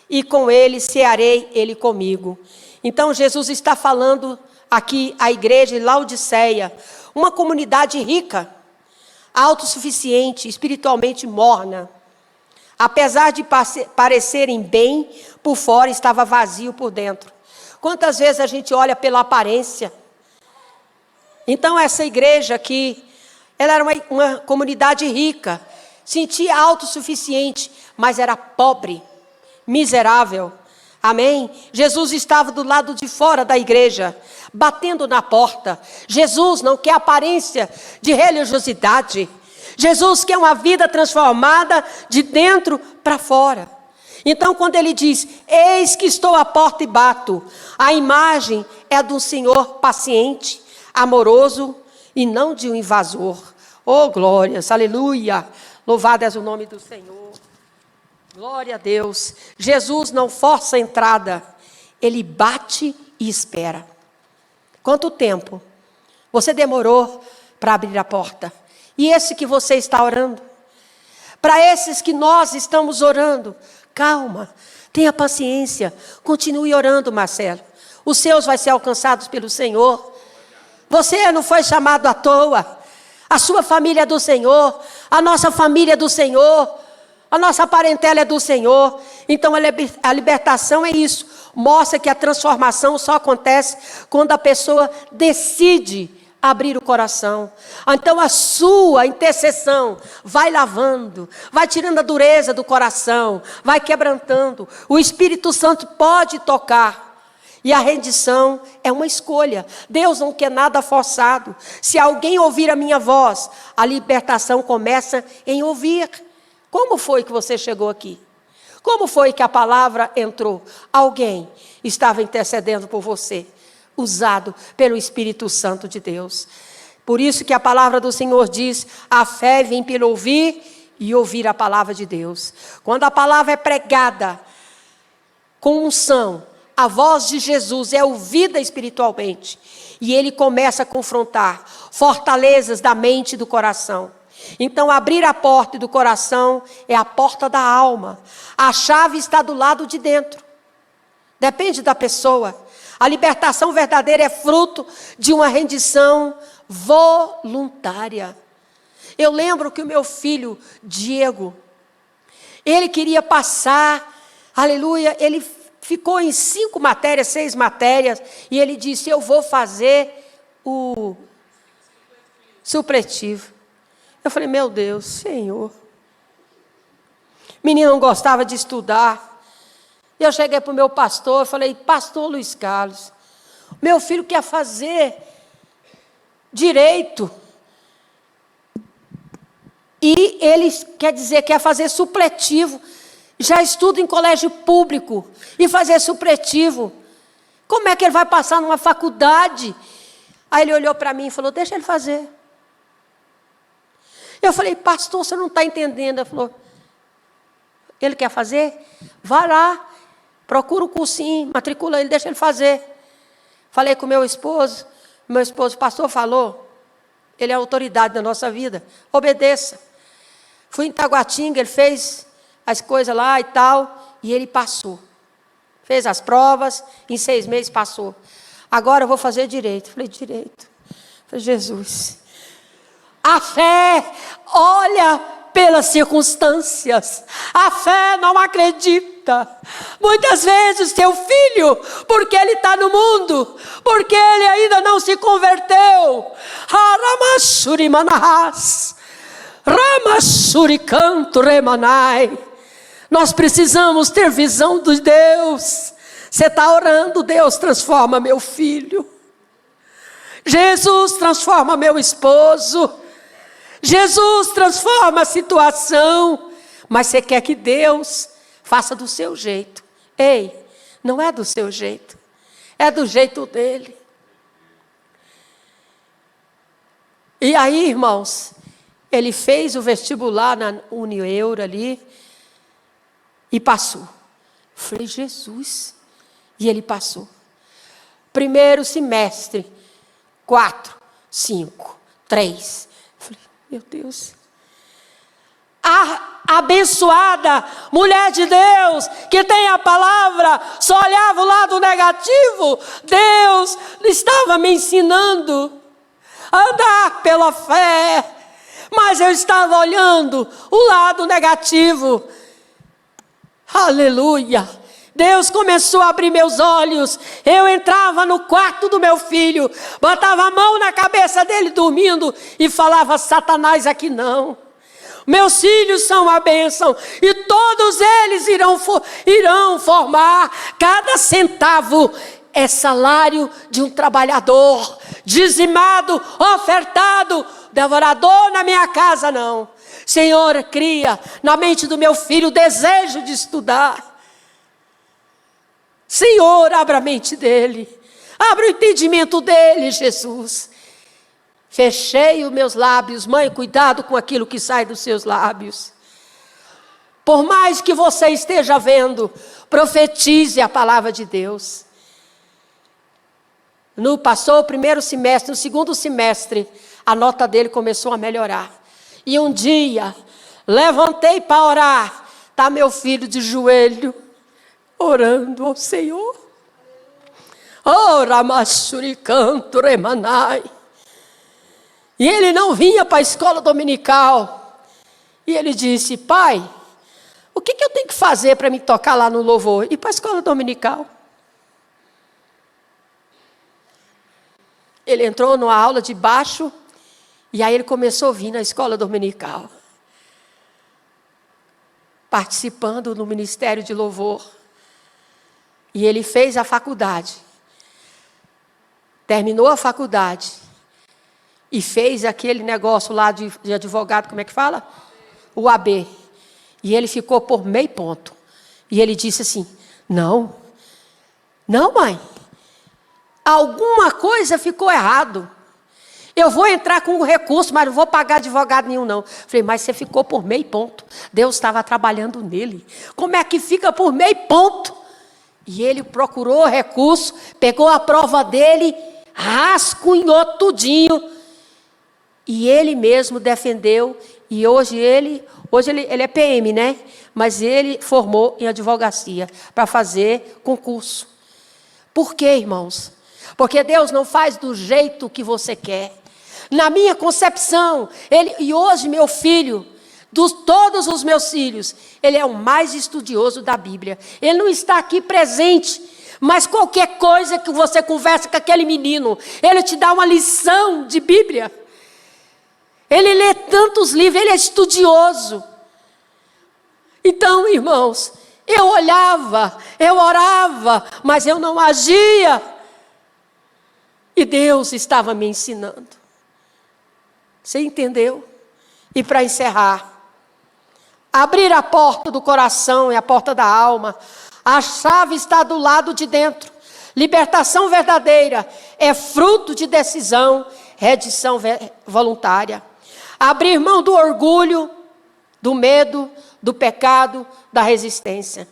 e com ele cearei, ele comigo. Então Jesus está falando aqui à igreja de Laodiceia, uma comunidade rica, autossuficiente, espiritualmente morna. apesar de parecerem bem por fora, estava vazio por dentro. Quantas vezes a gente olha pela aparência? Então essa igreja aqui, ela era uma comunidade rica, sentia autossuficiente, mas era pobre, miserável. Amém? Jesus estava do lado de fora da igreja, batendo na porta. Jesus não quer aparência de religiosidade. Jesus quer uma vida transformada de dentro para fora. Então, quando ele diz, eis que estou à porta e bato, a imagem é do Senhor paciente, amoroso e não de um invasor. Oh, glórias, aleluia. Louvado és o nome do Senhor. Glória a Deus. Jesus não força a entrada, ele bate e espera. Quanto tempo você demorou para abrir a porta? E esse que você está orando? Para esses que nós estamos orando, calma, tenha paciência, continue orando, Marcelo. Os seus vão ser alcançados pelo Senhor. Você não foi chamado à toa. A sua família é do Senhor, a nossa família é do Senhor, a nossa parentela é do Senhor. Então a libertação é isso. Mostra que a transformação só acontece quando a pessoa decide abrir o coração. Então a sua intercessão vai lavando, vai tirando a dureza do coração, vai quebrantando. O Espírito Santo pode tocar. E a rendição é uma escolha. Deus não quer nada forçado. Se alguém ouvir a minha voz, a libertação começa em ouvir. Como foi que você chegou aqui? Como foi que a palavra entrou? Alguém estava intercedendo por você, usado pelo Espírito Santo de Deus. Por isso que a palavra do Senhor diz, a fé vem pelo ouvir e ouvir a palavra de Deus. Quando a palavra é pregada com unção, a voz de Jesus é ouvida espiritualmente. E ele começa a confrontar fortalezas da mente e do coração. Então abrir a porta do coração é a porta da alma. A chave está do lado de dentro. Depende da pessoa. A libertação verdadeira é fruto de uma rendição voluntária. Eu lembro que o meu filho, Diego, ele queria passar, aleluia, ele ficou em 5 matérias, 6 matérias, e ele disse, eu vou fazer o supletivo. Eu falei, meu Deus, Senhor. Menino não gostava de estudar. Eu cheguei para o meu pastor, falei, pastor Luiz Carlos, meu filho quer fazer direito. E ele, quer fazer supletivo. Já estuda em colégio público e fazer supletivo. Como é que ele vai passar numa faculdade? Aí ele olhou para mim e falou, deixa ele fazer. Eu falei, pastor, você não está entendendo. Ele falou, ele quer fazer? Vai lá, procura o cursinho, matricula ele, deixa ele fazer. Falei com meu esposo, o pastor falou, ele é a autoridade da nossa vida, obedeça. Fui em Taguatinga, ele fez as coisas lá e tal, e ele passou. Fez as provas, em 6 meses passou. Agora eu vou fazer direito. Falei, direito. Falei, Jesus. A fé olha pelas circunstâncias. A fé não acredita. Muitas vezes teu filho, porque ele está no mundo, porque ele ainda não se converteu. Haramashuri manahas. Ramashuri canto remanai. Nós precisamos ter visão de Deus. Você está orando, Deus transforma meu filho. Jesus transforma meu esposo. Jesus transforma a situação. Mas você quer que Deus faça do seu jeito. Ei, não é do seu jeito. É do jeito dele. E aí, irmãos, ele fez o vestibular na Unieuro ali. E passou. Falei, Jesus. E ele passou. Primeiro semestre, 4, 5, 3. Falei, meu Deus. A abençoada mulher de Deus, que tem a palavra, só olhava o lado negativo. Deus estava me ensinando a andar pela fé. Mas eu estava olhando o lado negativo. Aleluia. Deus começou a abrir meus olhos. Eu entrava no quarto do meu filho, botava a mão na cabeça dele dormindo e falava: Satanás, aqui não. Meus filhos são a bênção e todos eles irão formar. Cada centavo é salário de um trabalhador, dizimado, ofertado. Devorador na minha casa não. Senhor, cria na mente do meu filho o desejo de estudar. Senhor, abra a mente dele, abra o entendimento dele, Jesus. Fechei os meus lábios. Mãe, cuidado com aquilo que sai dos seus lábios. Por mais que você esteja vendo, profetize a palavra de Deus. Passou o primeiro semestre, no segundo semestre, a nota dele começou a melhorar. E um dia, levantei para orar, está meu filho de joelho, orando ao Senhor. Oh, Ramassuricanto Remanai. E ele não vinha para a escola dominical. E ele disse: pai, o que eu tenho que fazer para me tocar lá no louvor? Ir para a escola dominical. Ele entrou numa aula de baixo. E aí ele começou a vir na escola dominical. Participando no ministério de louvor. E ele fez a faculdade. Terminou a faculdade. E fez aquele negócio lá de advogado, como é que fala? O AB. E ele ficou por meio ponto. E ele disse assim: não, mãe, alguma coisa ficou errado. Eu vou entrar com o recurso, mas não vou pagar advogado nenhum não. Falei: mas você ficou por meio ponto. Deus estava trabalhando nele. Como é que fica por meio ponto? E ele procurou recurso, pegou a prova dele, rascunhou tudinho. E ele mesmo defendeu. E hoje ele é PM, né? Mas ele formou em advocacia para fazer concurso. Por quê, irmãos? Porque Deus não faz do jeito que você quer. Na minha concepção, e hoje meu filho, todos os meus filhos, ele é o mais estudioso da Bíblia. Ele não está aqui presente, mas qualquer coisa que você conversa com aquele menino, ele te dá uma lição de Bíblia. Ele lê tantos livros, ele é estudioso. Então, irmãos, eu olhava, eu orava, mas eu não agia. E Deus estava me ensinando. Você entendeu? E para encerrar, abrir a porta do coração e a porta da alma. A chave está do lado de dentro. Libertação verdadeira é fruto de decisão, redição voluntária. Abrir mão do orgulho, do medo, do pecado, da resistência.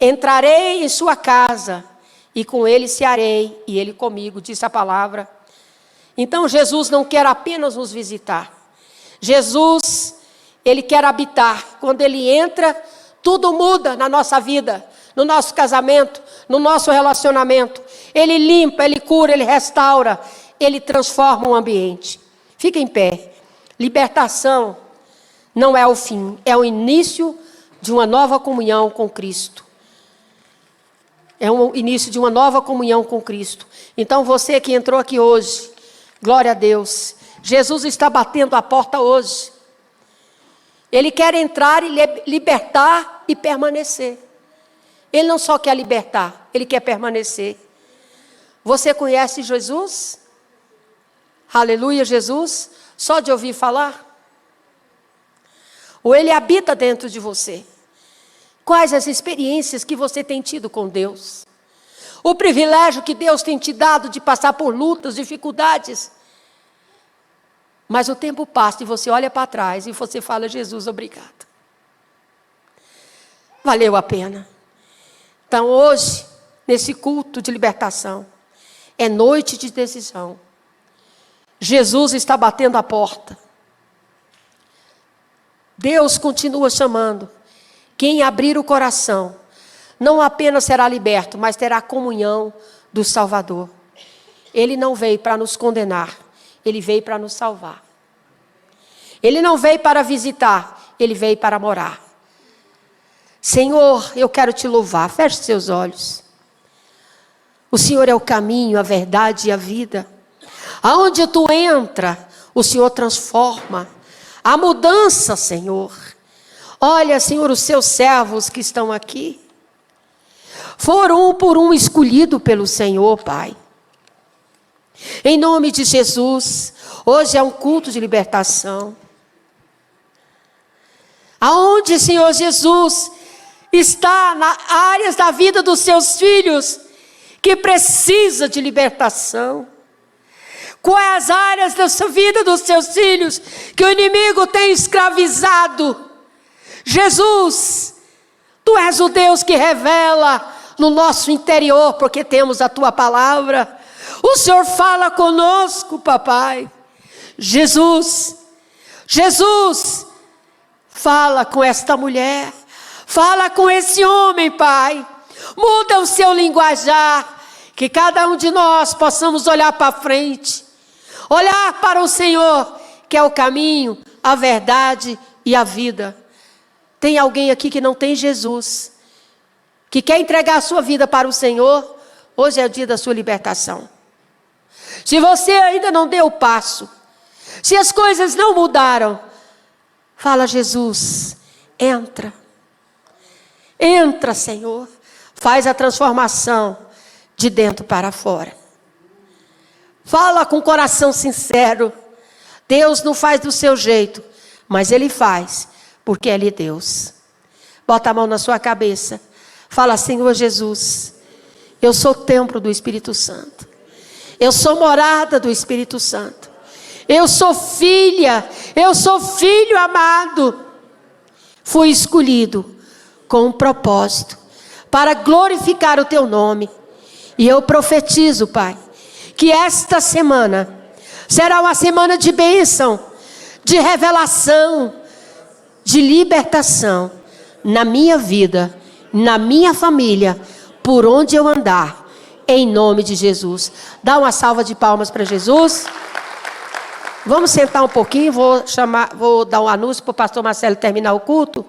Entrarei em sua casa e com ele cearei, e ele comigo, disse a palavra. Então Jesus não quer apenas nos visitar. Jesus, ele quer habitar. Quando ele entra, tudo muda na nossa vida, no nosso casamento, no nosso relacionamento. Ele limpa, ele cura, ele restaura, ele transforma o ambiente. Fica em pé. Libertação não é o fim, é o início de uma nova comunhão com Cristo. É o início de uma nova comunhão com Cristo. Então você que entrou aqui hoje, glória a Deus, Jesus está batendo a porta hoje. Ele quer entrar e libertar e permanecer. Ele não só quer libertar, ele quer permanecer. Você conhece Jesus? Aleluia, Jesus? Só de ouvir falar? Ou ele habita dentro de você? Quais as experiências que você tem tido com Deus? O privilégio que Deus tem te dado de passar por lutas, dificuldades. Mas o tempo passa e você olha para trás e você fala: Jesus, obrigado. Valeu a pena. Então hoje, nesse culto de libertação, é noite de decisão. Jesus está batendo a porta. Deus continua chamando. Quem abrir o coração, não apenas será liberto, mas terá comunhão do Salvador. Ele não veio para nos condenar, ele veio para nos salvar. Ele não veio para visitar, ele veio para morar. Senhor, eu quero te louvar. Feche seus olhos. O Senhor é o caminho, a verdade e a vida. Aonde tu entra, o Senhor transforma. A mudança, Senhor. Olha, Senhor, os seus servos que estão aqui. Foram um por um escolhidos pelo Senhor, Pai. Em nome de Jesus, hoje é um culto de libertação. Aonde, Senhor Jesus, está nas áreas da vida dos seus filhos que precisa de libertação. Quais as áreas da vida dos seus filhos que o inimigo tem escravizado? Jesus, tu és o Deus que revela no nosso interior, porque temos a tua palavra. O Senhor fala conosco, papai. Jesus, fala com esta mulher, fala com esse homem, Pai. Muda o seu linguajar, que cada um de nós possamos olhar para frente, olhar para o Senhor, que é o caminho, a verdade e a vida. Tem alguém aqui que não tem Jesus, que quer entregar a sua vida para o Senhor? Hoje é o dia da sua libertação. Se você ainda não deu o passo, se as coisas não mudaram, fala: Jesus, entra, Senhor, faz a transformação de dentro para fora. Fala com coração sincero. Deus não faz do seu jeito, mas Ele faz, porque Ele é Deus. Bota a mão na sua cabeça, fala: Senhor Jesus, eu sou templo do Espírito Santo, eu sou morada do Espírito Santo, eu sou filha, eu sou filho amado. Fui escolhido com um propósito, para glorificar o teu nome. E eu profetizo, Pai, que esta semana será uma semana de bênção, de revelação, de libertação na minha vida, na minha família, por onde eu andar, em nome de Jesus. Dá uma salva de palmas para Jesus. Vamos sentar um pouquinho, vou dar um anúncio para o pastor Marcelo terminar o culto.